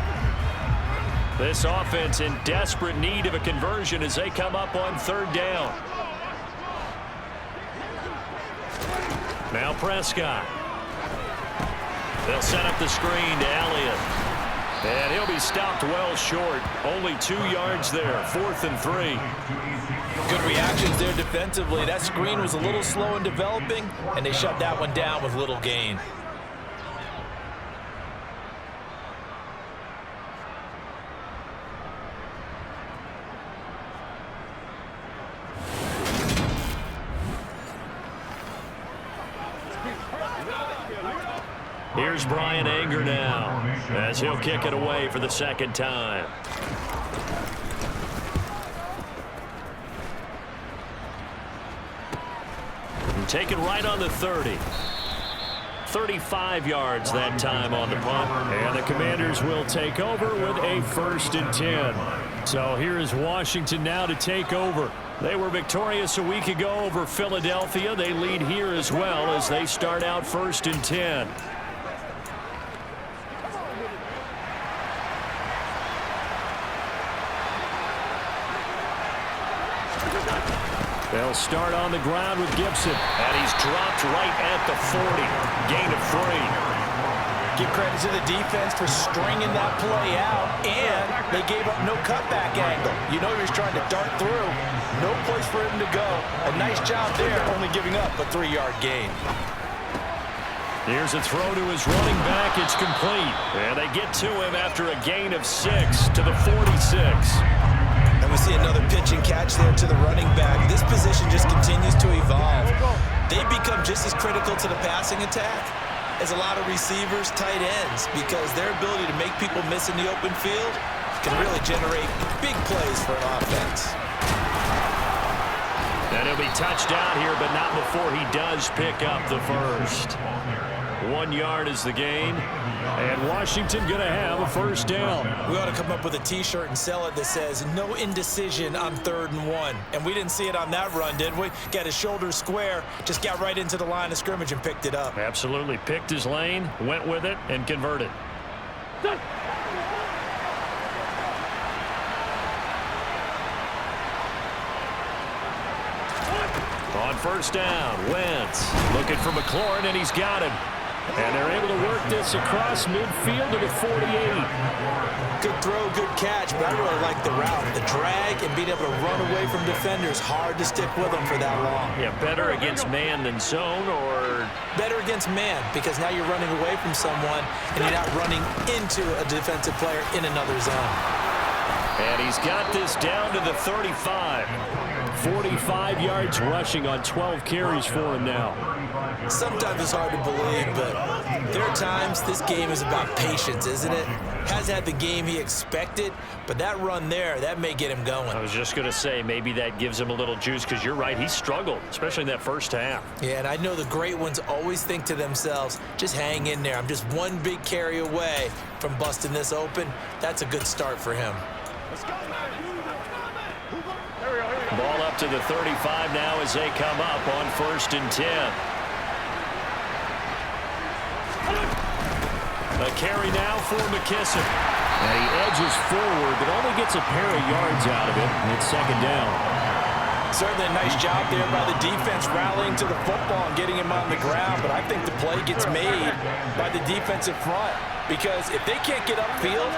This offense in desperate need of a conversion as they come up on 3rd down. Now Prescott. They'll set up the screen to Elliott. And he'll be stopped well short. Only 2 yards there. 4th and 3. Good reactions there defensively. That screen was a little slow in developing, and they shut that one down with little gain. Here's Brian Anger now as he'll kick it away for the 2nd time. And take it right on the 30. 35 yards that time on the punt. And the Commanders will take over with a 1st and 10. So here is Washington now to take over. They were victorious a week ago over Philadelphia. They lead here as well as they start out 1st and 10. They'll start on the ground with Gibson. And he's dropped right at the 40. Gain of 3. Give credit to the defense for stringing that play out, and they gave up no cutback angle. You know he was trying to dart through. No place for him to go. A nice job there, only giving up a 3-yard gain. Here's a throw to his running back. It's complete. And they get to him after a gain of 6 to the 46. And we see another pitch and catch there to the running back. This position just continues to evolve. They become just as critical to the passing attack as a lot of receivers, tight ends, because their ability to make people miss in the open field can really generate big plays for an offense. And he'll be touched out here, but not before he does pick up the 1st. 1 yard is the gain. And Washington going to have a 1st down. We ought to come up with a T-shirt and sell it that says, no indecision on 3rd and 1. And we didn't see it on that run, did we? Got his shoulders square, just got right into the line of scrimmage and picked it up. Absolutely. Picked his lane, went with it, and converted. On 1st down, Wentz looking for McLaurin, and he's got him. And they're able to work this across midfield to the 48. Good throw, good catch, but I really like the route. The drag and being able to run away from defenders, hard to stick with them for that long. Yeah, better against man than zone, or? Better against man, because now you're running away from someone and you're not running into a defensive player in another zone. And he's got this down to the 35. 45 yards rushing on 12 carries for him now. Sometimes it's hard to believe, but there are times this game is about patience, isn't it? Has had the game he expected, but that run there, that may get him going. I was just going to say, maybe that gives him a little juice, because you're right, he struggled, especially in that first half. Yeah, and I know the great ones always think to themselves, just hang in there. I'm just one big carry away from busting this open. That's a good start for him. Ball up to the 35 now as they come up on 1st and 10. A carry now for McKissick. And he edges forward, but only gets a pair of yards out of it. And it's 2nd down. Certainly a nice job there by the defense rallying to the football and getting him on the ground, but I think the play gets made by the defensive front because if they can't get upfield,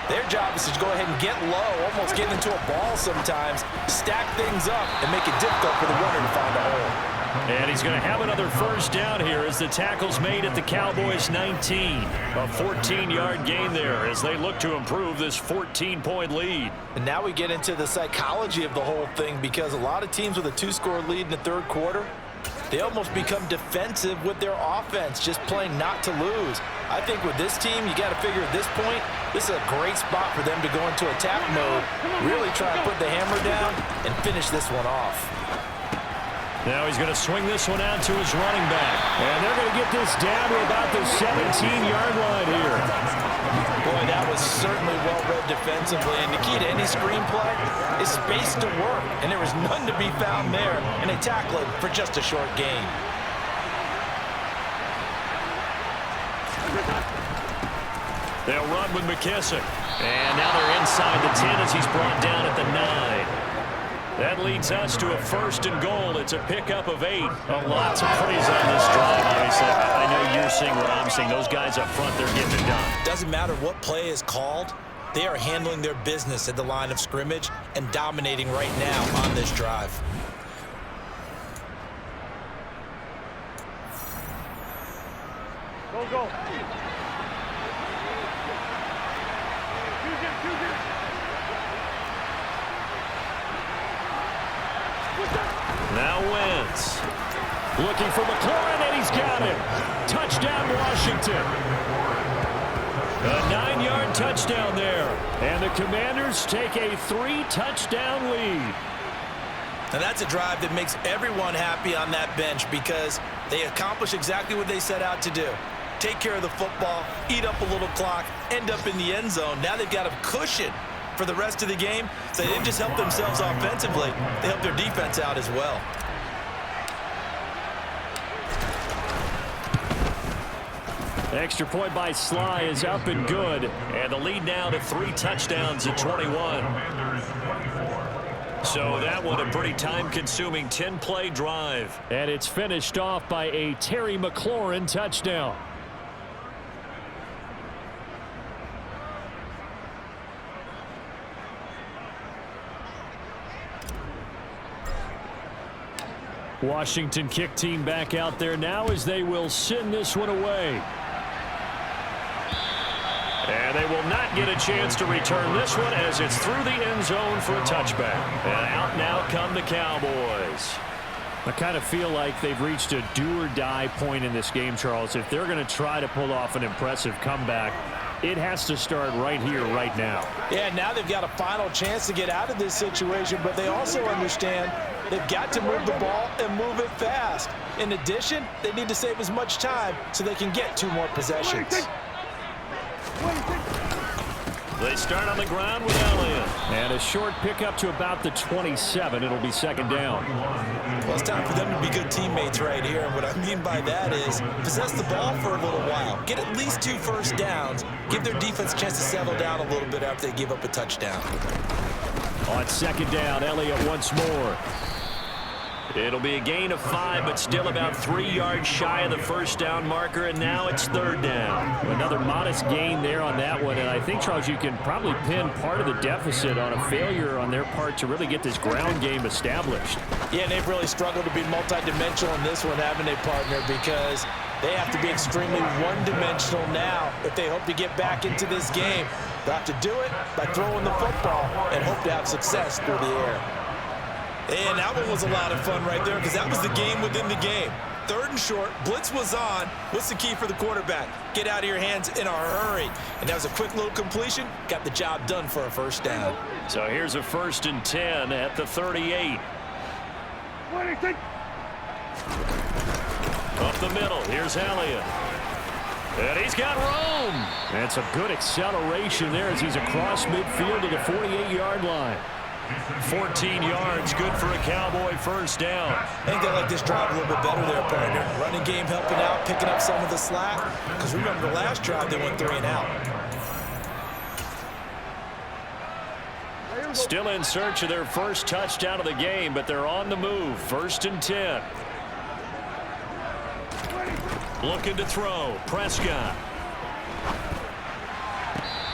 their job is to go ahead and get low, almost get into a ball sometimes, stack things up, and make it difficult for the runner to find a hole. And he's going to have another first down here as the tackle's made at the Cowboys' 19. A 14-yard gain there as they look to improve this 14-point lead. And now we get into the psychology of the whole thing because a lot of teams with a 2-score lead in the third quarter, they almost become defensive with their offense, just playing not to lose. I think with this team, you got to figure at this point, this is a great spot for them to go into attack mode, really try and put the hammer down and finish this one off. Now he's going to swing this one out to his running back. And they're going to get this down to about the 17-yard line here. Boy, that was certainly well-read defensively. And the key to any screenplay is space to work. And there was none to be found there. And they tackle it for just a short gain. They'll run with McKissick. And now they're inside the 10 as he's brought down at the 9. That leads us to a 1st and goal. It's a pickup of 8. Lots of praise on this drive, obviously. I know you're seeing what I'm seeing. Those guys up front, they're getting it done. Doesn't matter what play is called. They are handling their business at the line of scrimmage and dominating right now on this drive. Go. Now Wentz looking for McLaurin, and he's got him. Touchdown, Washington. A 9-yard touchdown there. And the Commanders take a 3-touchdown lead. And that's a drive that makes everyone happy on that bench because they accomplish exactly what they set out to do. Take care of the football, eat up a little clock, end up in the end zone. Now they've got a cushion for the rest of the game. So they didn't just help themselves offensively, they helped their defense out as well. Extra point by Sly is up and good. And the lead now to 3 touchdowns at 21. So that one a pretty time-consuming 10-play drive. And it's finished off by a Terry McLaurin touchdown. Washington kick team back out there now as they will send this one away. And they will not get a chance to return this one as it's through the end zone for a touchback. And out now come the Cowboys. I kind of feel like they've reached a do-or-die point in this game, Charles. If they're going to try to pull off an impressive comeback, it has to start right here, right now. Yeah, now they've got a final chance to get out of this situation, but they also understand they've got to move the ball and move it fast. In addition, they need to save as much time so they can get 2 more possessions. They start on the ground with Elliott. And a short pickup to about the 27. It'll be 2nd down. Well, it's time for them to be good teammates right here. And what I mean by that is possess the ball for a little while. Get at least 2 first downs. Give their defense a chance to settle down a little bit after they give up a touchdown. On 2nd down, Elliott once more. It'll be a gain of 5, but still about 3 yards shy of the first down marker, and now it's 3rd down. Another modest gain there on that one, and I think, Charles, you can probably pin part of the deficit on a failure on their part to really get this ground game established. Yeah, and they've really struggled to be multidimensional in this one, haven't they, partner, because they have to be extremely one-dimensional now if they hope to get back into this game. They'll have to do it by throwing the football and hope to have success through the air. And that one was a lot of fun right there because that was the game within the game. 3rd and short, blitz was on. What's the key for the quarterback? Get out of your hands in a hurry. And that was a quick little completion. Got the job done for a first down. So here's a 1st and 10 at the 38. Up the middle, here's Elliott. And he's got room. That's a good acceleration there as he's across midfield to the 48-yard line. 14 yards, good for a Cowboy first down. I think they like this drive a little bit better there, partner. Running game helping out, picking up some of the slack. Because remember the last drive, they went 3 and out. Still in search of their first touchdown of the game, but they're on the move. 1st and 10. Looking to throw. Prescott.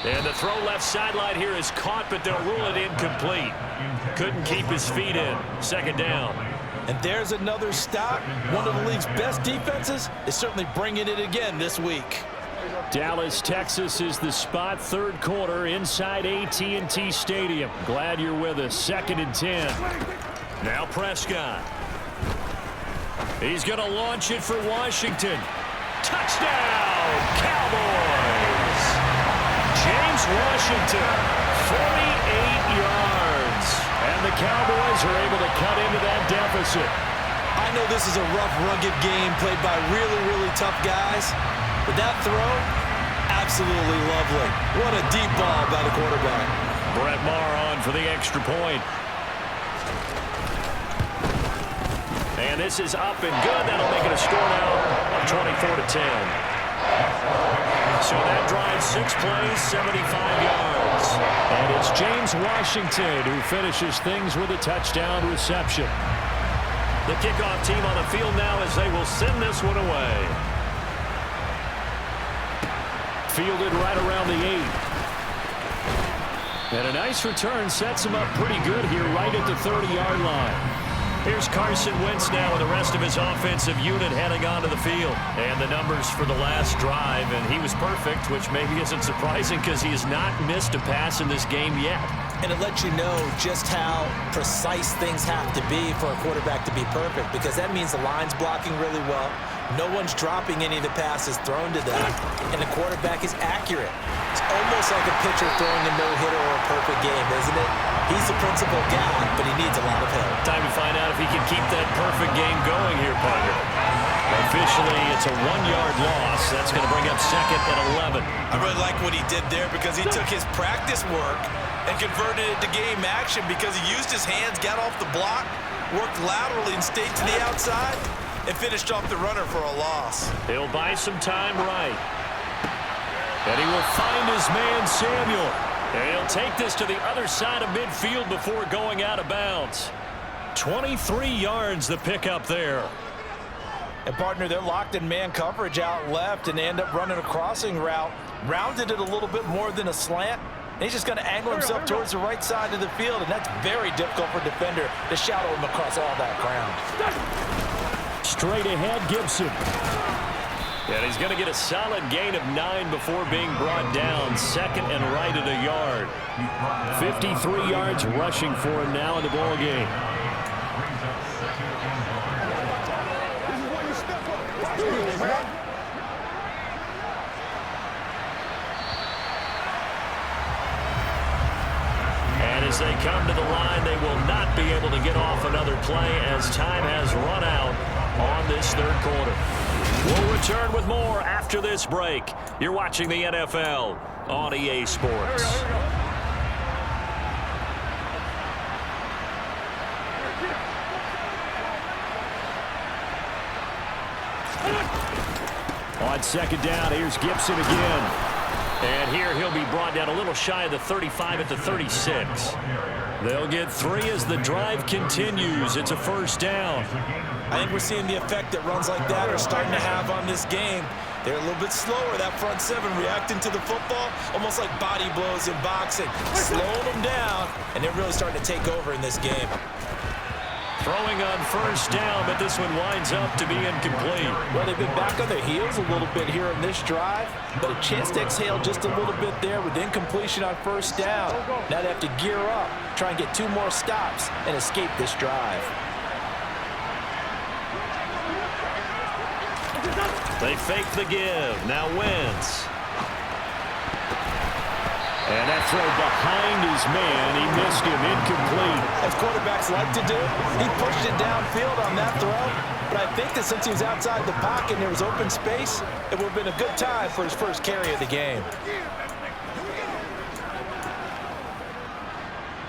And the throw left sideline here is caught, but they'll rule it incomplete. Couldn't keep his feet in. 2nd down. And there's another stop. One of the league's best defenses is certainly bringing it again this week. Dallas, Texas is the spot. 3rd quarter inside AT&T Stadium. Glad you're with us. 2nd and 10. Now Prescott. He's going to launch it for Washington. Touchdown, Cowboys! James Washington, 48 yards. And the Cowboys are able to cut into that deficit. I know this is a rough, rugged game played by really, really tough guys. But that throw, absolutely lovely. What a deep ball by the quarterback. Brett Maher on for the extra point. And this is up and good. That'll make it a score now of 24-10. So that drives 6 plays, 75 yards. And it's James Washington who finishes things with a touchdown reception. The kickoff team on the field now as they will send this one away. Fielded right around the 8. And a nice return sets him up pretty good here right at the 30-yard line. Here's Carson Wentz now with the rest of his offensive unit heading onto the field. And the numbers for the last drive, and he was perfect, which maybe isn't surprising because he has not missed a pass in this game yet. And it lets you know just how precise things have to be for a quarterback to be perfect, because that means the line's blocking really well. No one's dropping any of the passes thrown to them, and the quarterback is accurate. It's almost like a pitcher throwing a no-hitter or a perfect game, isn't it? He's the principal guy, but he needs a lot of help. Time to find out if he can keep that perfect game going here, partner. Officially, it's a 1-yard loss. That's going to bring up 2nd and 11. I really like what he did there because he took his practice work and converted it to game action because he used his hands, got off the block, worked laterally and stayed to the outside, and finished off the runner for a loss. He'll buy some time right. And he will find his man, Samuel. And he'll take this to the other side of midfield before going out of bounds. 23 yards the pickup there. And, partner, they're locked in man coverage out left, and they end up running a crossing route. Rounded it a little bit more than a slant. And he's just going to angle himself towards the right side of the field, and that's very difficult for a defender to shadow him across all that ground. Straight ahead, Gibson. And he's going to get a solid gain of 9 before being brought down. 2nd and right at a yard. 53 yards rushing for him now in the ball game. And as they come to the line, they will not be able to get off another play as time has run out on this 3rd quarter. We'll return with more after this break. You're watching the NFL on EA Sports. On 2nd down, here's Gibson again. And here he'll be brought down a little shy of the 35 at the 36. They'll get 3 as the drive continues. It's a 1st down. I think we're seeing the effect that runs like that are starting to have on this game. They're a little bit slower, that front 7, reacting to the football, almost like body blows in boxing, slowing them down, and they're really starting to take over in this game. Throwing on 1st down, but this one winds up to be incomplete. Well, they've been back on their heels a little bit here in this drive, but a chance to exhale just a little bit there with incompletion on 1st down. Now they have to gear up, try and get 2 more stops, and escape this drive. They fake the give. Now Wentz. And that throw behind his man. He missed him. Incomplete. As quarterbacks like to do, he pushed it downfield on that throw. But I think that since he was outside the pocket and there was open space, it would have been a good time for his first carry of the game.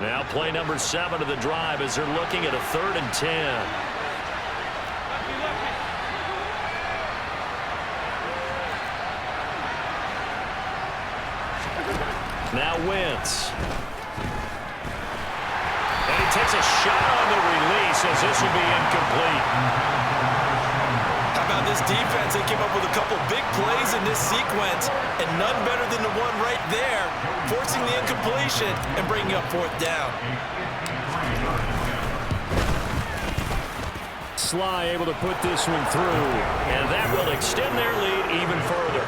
Now play number 7 of the drive as they're looking at a 3rd and 10. Now Wentz. takes a shot on the release as this will be incomplete. How about this defense? They came up with a couple big plays in this sequence, and none better than the one right there, forcing the incompletion and bringing up fourth down. Sly able to put this one through, and that will extend their lead even further.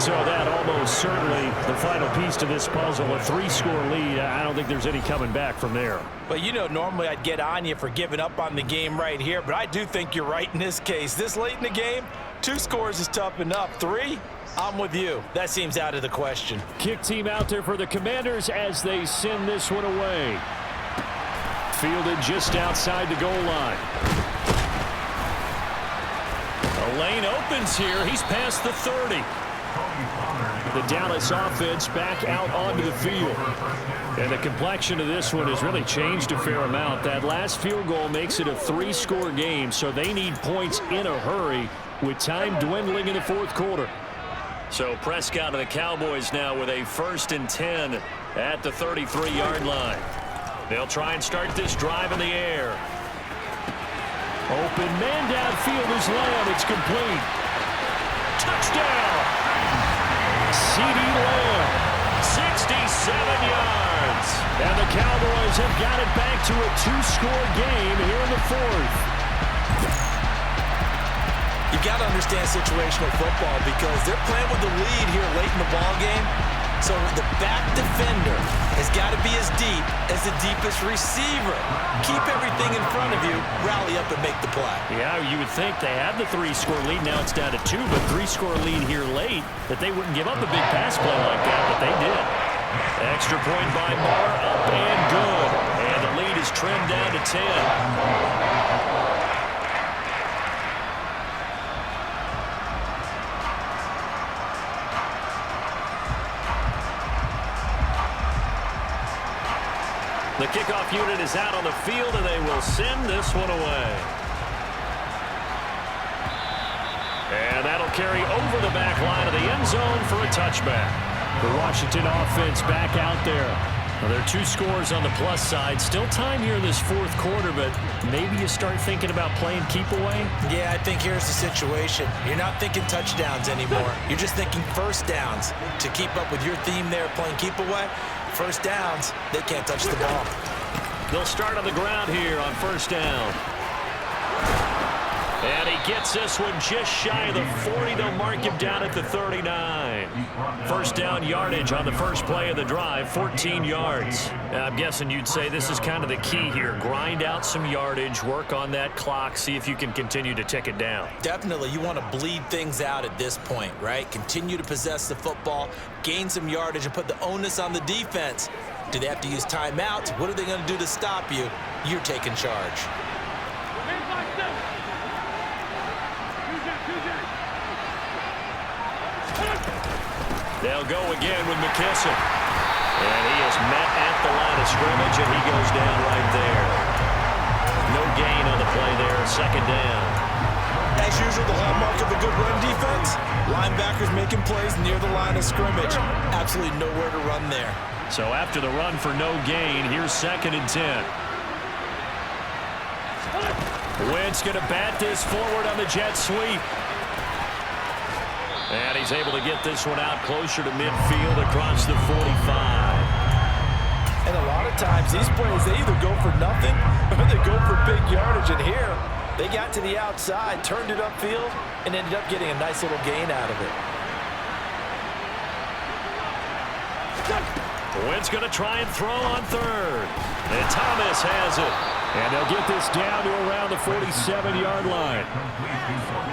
So that almost certainly the final piece to this puzzle, a 3-score lead. I don't think there's any coming back from there. But you know, normally I'd get on you for giving up on the game right here, but I do think you're right in this case. This late in the game, 2 scores is tough enough. 3, I'm with you. That seems out of the question. Kick team out there for the Commanders as they send this one away. Fielded just outside the goal line. A lane opens here. He's past the 30. The Dallas offense back out onto the field. And the complexion of this one has really changed a fair amount. That last field goal makes it a 3-score game, so they need points in a hurry with time dwindling in the fourth quarter. So Prescott and the Cowboys now with a 1st and 10 at the 33-yard line. They'll try and start this drive in the air. Open man downfield is Lamb. It's complete. Touchdown! C.D. Lamb, 67 yards. And the Cowboys have got it back to a 2-score game here in the fourth. You got to understand situational football because they're playing with the lead here late in the ball game. So the back defender has got to be as deep as the deepest receiver. Keep everything in front of you, rally up and make the play. Yeah, you would think they had the 3-score lead. Now it's down to 2, but 3-score lead here late that they wouldn't give up a big pass play like that, but they did. Extra point by Marr, up and good. And the lead is trimmed down to 10. The kickoff unit is out on the field, and they will send this one away. And that'll carry over the back line of the end zone for a touchback. The Washington offense back out there. Well, there are 2 scores on the plus side. Still time here in this fourth quarter, but maybe you start thinking about playing keep away? Yeah, I think here's the situation. You're not thinking touchdowns anymore. You're just thinking first downs. To keep up with your theme there, playing keep away, first downs, they can't touch the ball. They'll start on the ground here on first down. And he gets this one just shy of the 40. They'll mark him down at the 39. First down yardage on the first play of the drive, 14 yards. I'm guessing you'd say this is kind of the key here. Grind out some yardage, work on that clock, see if you can continue to tick it down. Definitely, you want to bleed things out at this point, right? Continue to possess the football, gain some yardage, and put the onus on the defense. Do they have to use timeouts? What are they going to do to stop you? You're taking charge. They'll go again with McKissick. And he is met at the line of scrimmage, and he goes down right there. No gain on the play there, second down. As usual, the hallmark of a good run defense, linebackers making plays near the line of scrimmage. Absolutely nowhere to run there. So after the run for no gain, here's 2nd and 10. Wentz going to bat this forward on the jet sweep. And he's able to get this one out closer to midfield across the 45. And a lot of times these plays, they either go for nothing or they go for big yardage. And here, they got to the outside, turned it upfield, and ended up getting a nice little gain out of it. Wentz going to try and throw on third. And Thomas has it. And they'll get this down to around the 47-yard line.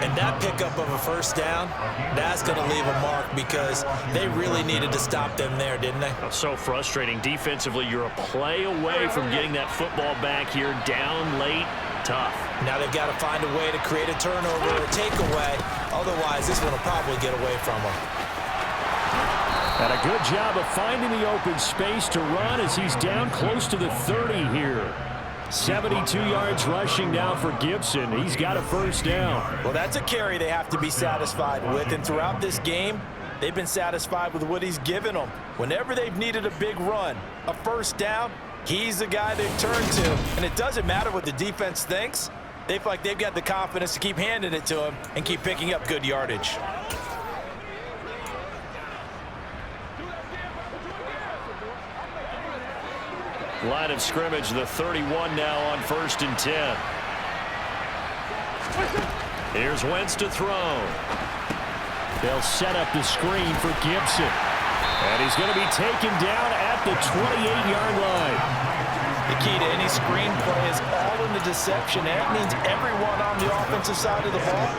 And that pickup of a first down, that's going to leave a mark because they really needed to stop them there, didn't they? So frustrating. Defensively, you're a play away from getting that football back here down late. Tough. Now they've got to find a way to create a turnover or a takeaway. Otherwise, this one will probably get away from them. And a good job of finding the open space to run as he's down close to the 30 here. 72 yards rushing now for Gibson. He's got a first down. Well, that's a carry they have to be satisfied with. And throughout this game, they've been satisfied with what he's given them. Whenever they've needed a big run, a first down, He's the guy they turn to, and it doesn't matter what the defense thinks. They feel like they've got the confidence to keep handing it to him and keep picking up good yardage. Line of scrimmage, the 31 now on 1st and 10. Here's Wentz to throw. They'll set up the screen for Gibson. And he's going to be taken down at the 28-yard line. The key to any screen play is all in the deception. That means everyone on the offensive side of the ball.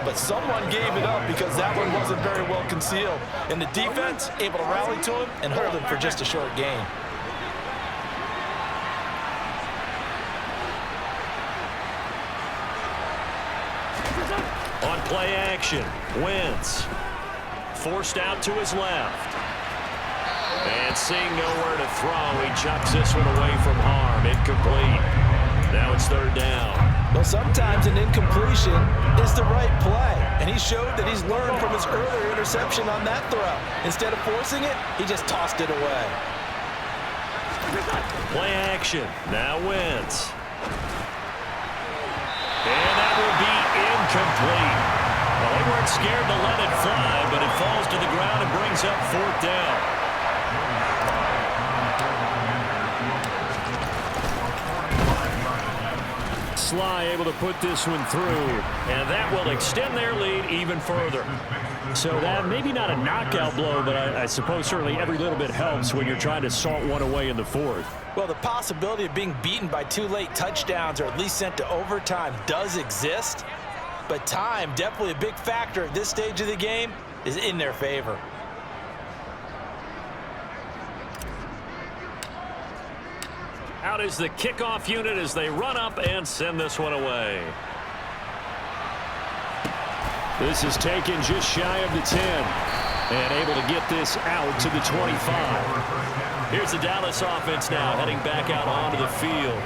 But someone gave it up because that one wasn't very well concealed. And the defense able to rally to him and hold him for just a short gain. On play action, Wentz forced out to his left. And seeing nowhere to throw, he chucks this one away from harm. Incomplete. Now it's 3rd down. Well, sometimes an incompletion is the right play. And he showed that he's learned from his earlier interception on that throw. Instead of forcing it, he just tossed it away. Play action. Now Wentz. And that will be incomplete. Well, they weren't scared to let it fly, but it falls to the ground and brings up 4th down. Sly able to put this one through, and that will extend their lead even further. So that maybe not a knockout blow, but I suppose certainly every little bit helps when you're trying to salt one away in the 4th. Well, the possibility of being beaten by 2 late touchdowns or at least sent to overtime does exist, but time, definitely a big factor at this stage of the game, is in their favor. Out is the kickoff unit as they run up and send this one away. This is taken just shy of the 10 and able to get this out to the 25. Here's the Dallas offense now heading back out onto the field.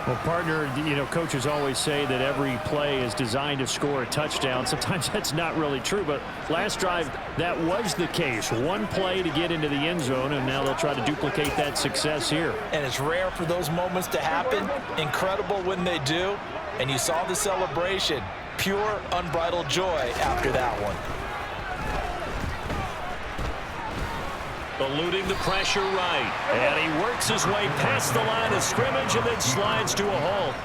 Well, partner, you know, coaches always say that every play is designed to score a touchdown. Sometimes that's not really true, but last drive, that was the case. One play to get into the end zone, and now they'll try to duplicate that success here. And it's rare for those moments to happen. Incredible when they do. And you saw the celebration. Pure, unbridled joy after that one. Eluding the pressure right. And he works his way past the line of scrimmage and then slides to a halt.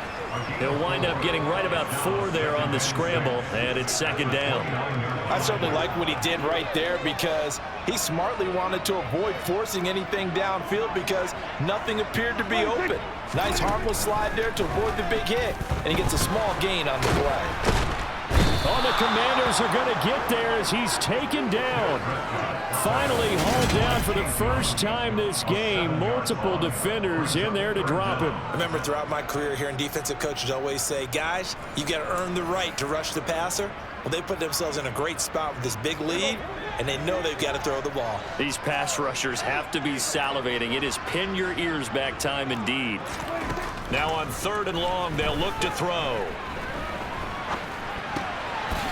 He'll wind up getting right about 4 there on the scramble, and it's 2nd down. I certainly like what he did right there because he smartly wanted to avoid forcing anything downfield because nothing appeared to be open. Nice harmless slide there to avoid the big hit, and he gets a small gain on the play. Oh, the Commanders are going to get there as he's taken down. Finally hauled down for the first time this game. Multiple defenders in there to drop him. I remember throughout my career here in defensive coaches always say, guys, you got to earn the right to rush the passer. Well, they put themselves in a great spot with this big lead, and they know they've got to throw the ball. These pass rushers have to be salivating. It is pin your ears back time indeed. Now on 3rd and long, they'll look to throw.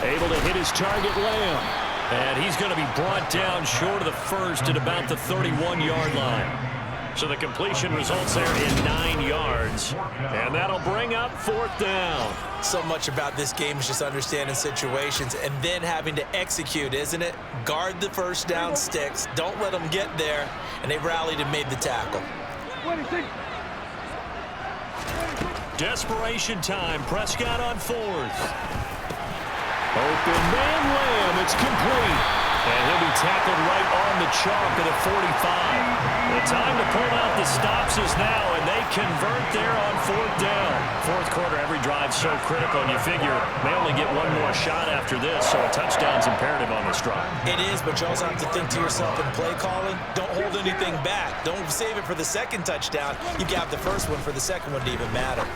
Able to hit his target, Lamb. And he's going to be brought down short of the first at about the 31-yard line. So the completion results there in 9 yards. And that'll bring up 4th down. So much about this game is just understanding situations and then having to execute, isn't it? Guard the first down sticks. Don't let them get there. And they rallied and made the tackle. Desperation time. Prescott on 4th. Open man Lamb, it's complete. And he'll be tackled right on the chalk at a 45. The time to pull out the stops is now, and they convert there on 4th down. 4th quarter, every drive so critical, and you figure they only get one more shot after this, so a touchdown's imperative on this drive. It is, but you also have to think to yourself in play calling, don't hold anything back. Don't save it for the 2nd touchdown. You got the first one for the 2nd one to even matter.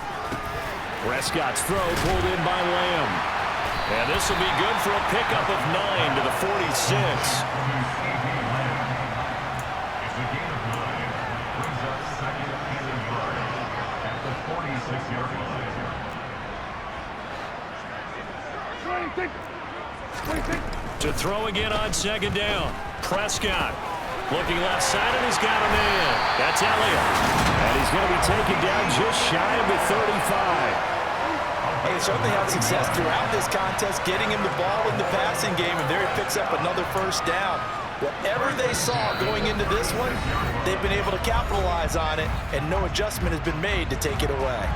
Prescott's throw pulled in by Lamb. And this will be good for a pickup of 9 to the 46. To throw again on 2nd down. Prescott looking left side, and he's got a man. That's Elliott. And he's He's going to be taken down just shy of the 35. Hey, they certainly had success throughout this contest, getting him the ball in the passing game, and there he picks up another first down. Whatever they saw going into this one, they've been able to capitalize on it, and no adjustment has been made to take it away.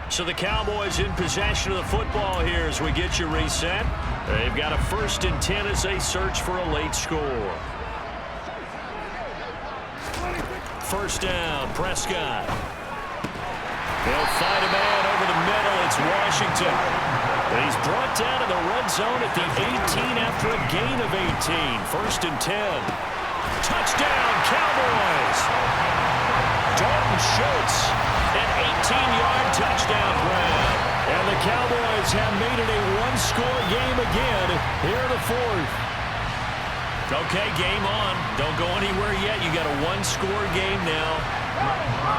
So the Cowboys in possession of the football here as we get you reset. They've got a 1st and 10 as they search for a late score. First down, Prescott. They'll find a man over the middle. It's Washington. But he's brought down in the red zone at the 18 after a gain of 18. 1st and 10. Touchdown, Cowboys. Dalton Schultz, an 18-yard touchdown grab. And the Cowboys have made it a one-score game again here in the 4th. Okay, game on. Don't go anywhere yet. You got a one-score game now.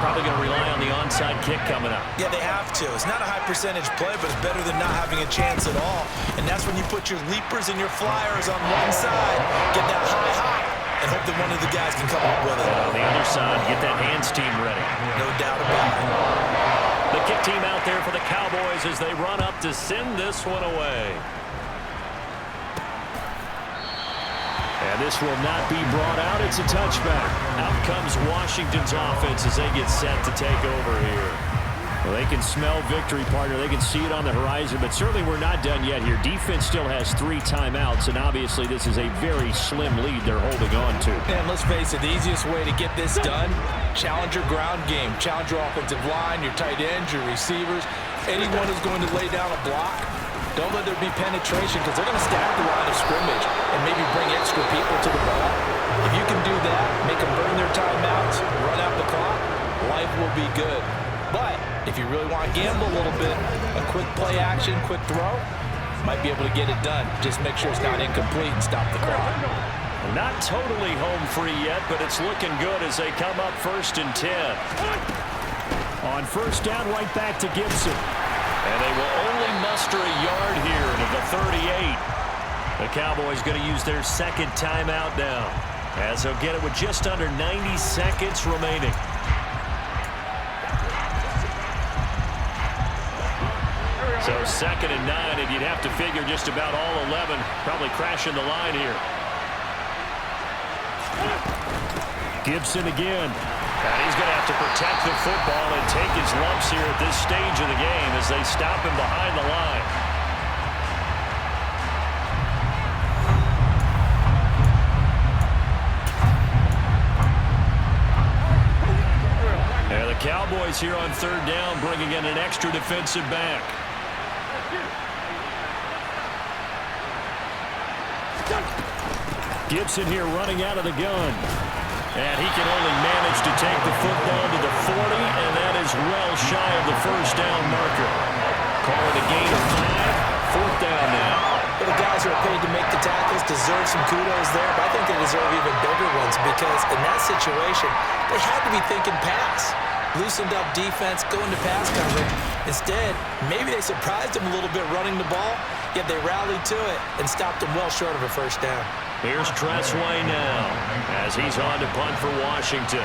Probably going to rely on the onside kick coming up. Yeah, they have to. It's not a high-percentage play, but it's better than not having a chance at all. And that's when you put your leapers and your flyers on one side, get that high hop, and hope that one of the guys can come up with it. And on the other side, get that hands team ready. No doubt about it. The kick team out there for the Cowboys as they run up to send this one away. And this will not be brought out. It's a touchback. Out comes Washington's offense as they get set to take over here. Well, they can smell victory, partner. They can see it on the horizon, but certainly we're not done yet here. Defense still has 3 timeouts, and obviously this is a very slim lead they're holding on to. And let's face it, the easiest way to get this done, challenge your ground game. Challenge your offensive line, your tight ends, your receivers. Anyone who's going to lay down a block, don't let there be penetration because they're going to stack the line of scrimmage and maybe bring extra people to the ball. If you can do that, make them burn their timeouts, run out the clock, life will be good. But if you really want to gamble a little bit, a quick play action, quick throw, might be able to get it done. Just make sure it's not incomplete and stop the clock. Not totally home free yet, but it's looking good as they come up 1st and 10. On 1st down, right back to Gibson. And they will only muster a yard here to the 38. The Cowboys going to use their 2nd timeout now, as they'll get it with just under 90 seconds remaining. So 2nd and 9, and you'd have to figure just about all 11 probably crashing the line here. Gibson again. And he's going to have to protect the football and take his lumps here at this stage of the game as they stop him behind the line. And the Cowboys here on 3rd down bringing in an extra defensive back. Gibson here running out of the gun. And he can only manage to take the football to the 40, and that is well shy of the 1st down marker. Call it a gain of 5. 4th down now. Well, the guys who are paid to make the tackles deserve some kudos there, but I think they deserve even bigger ones because in that situation, they had to be thinking pass. Loosened up defense, going to pass coverage. Instead, maybe they surprised them a little bit running the ball, yet they rallied to it and stopped them well short of a 1st down. Here's Tressway now as he's on to punt for Washington.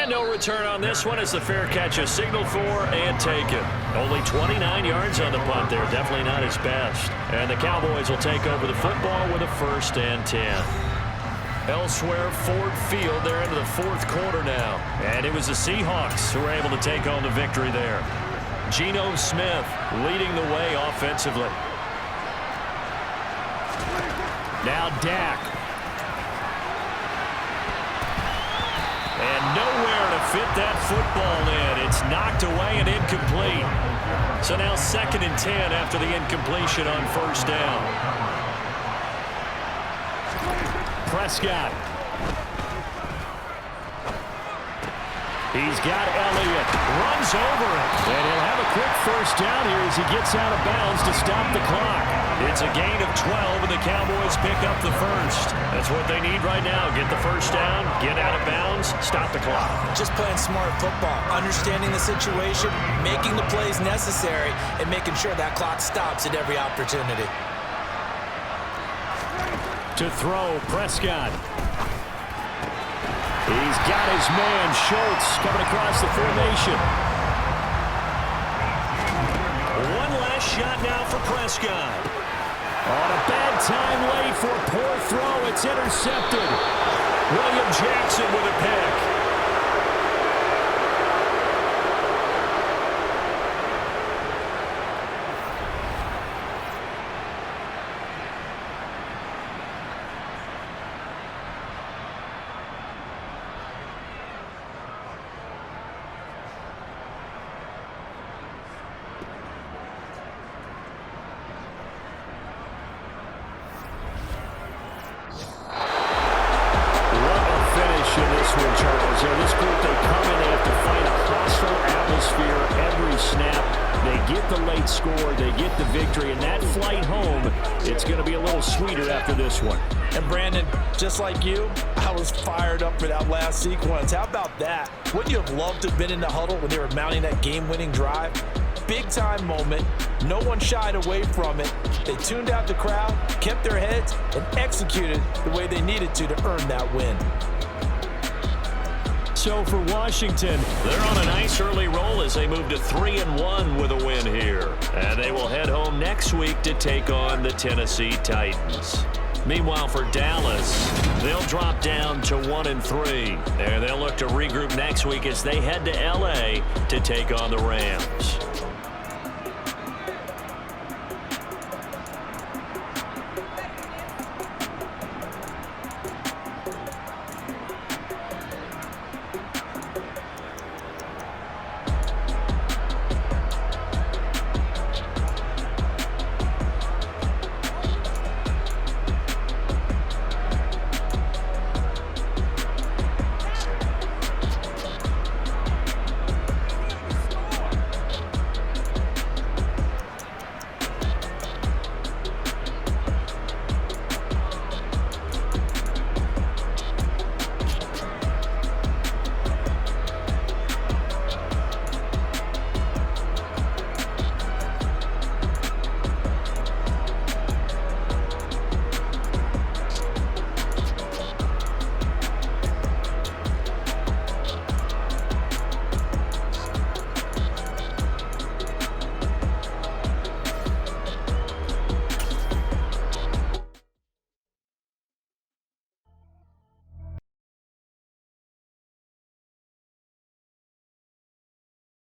No return on this one as the fair catch is signaled for and taken. Only 29 yards on the punt there. Definitely not his best. And the Cowboys will take over the football with a 1st and 10. Elsewhere, Ford Field, they're into the 4th quarter now. And it was the Seahawks who were able to take home the victory there. Geno Smith leading the way offensively. Now Dak. And nowhere to fit that football in. It's knocked away and incomplete. So now 2nd and 10 after the incompletion on 1st down. Prescott. He's got Elliott. Runs over it. And he'll have a quick first down here as he gets out of bounds to stop the clock. It's a gain of 12, and the Cowboys pick up the first. That's what they need right now. Get the first down, get out of bounds, stop the clock. Just playing smart football, understanding the situation, making the plays necessary, and making sure that clock stops at every opportunity. To throw, Prescott. He's got his man, Schultz, coming across the formation. One last shot now for Prescott. On a bad time late for a poor throw. It's intercepted. William Jackson with a pick. Charles. This group, they come in, they have to fight a hostile atmosphere every snap. They get the late score, they get the victory, and that flight home, it's going to be a little sweeter after this one. And Brandon, just like you, I was fired up for that last sequence. How about that? Wouldn't you have loved to have been in the huddle when they were mounting that game-winning drive? Big-time moment. No one shied away from it. They tuned out the crowd, kept their heads, and executed the way they needed to earn that win. So for Washington, they're on a nice early roll as they move to 3-1 with a win here. And they will head home next week to take on the Tennessee Titans. Meanwhile, for Dallas, they'll drop down to 1-3. And they'll look to regroup next week as they head to L.A. to take on the Rams.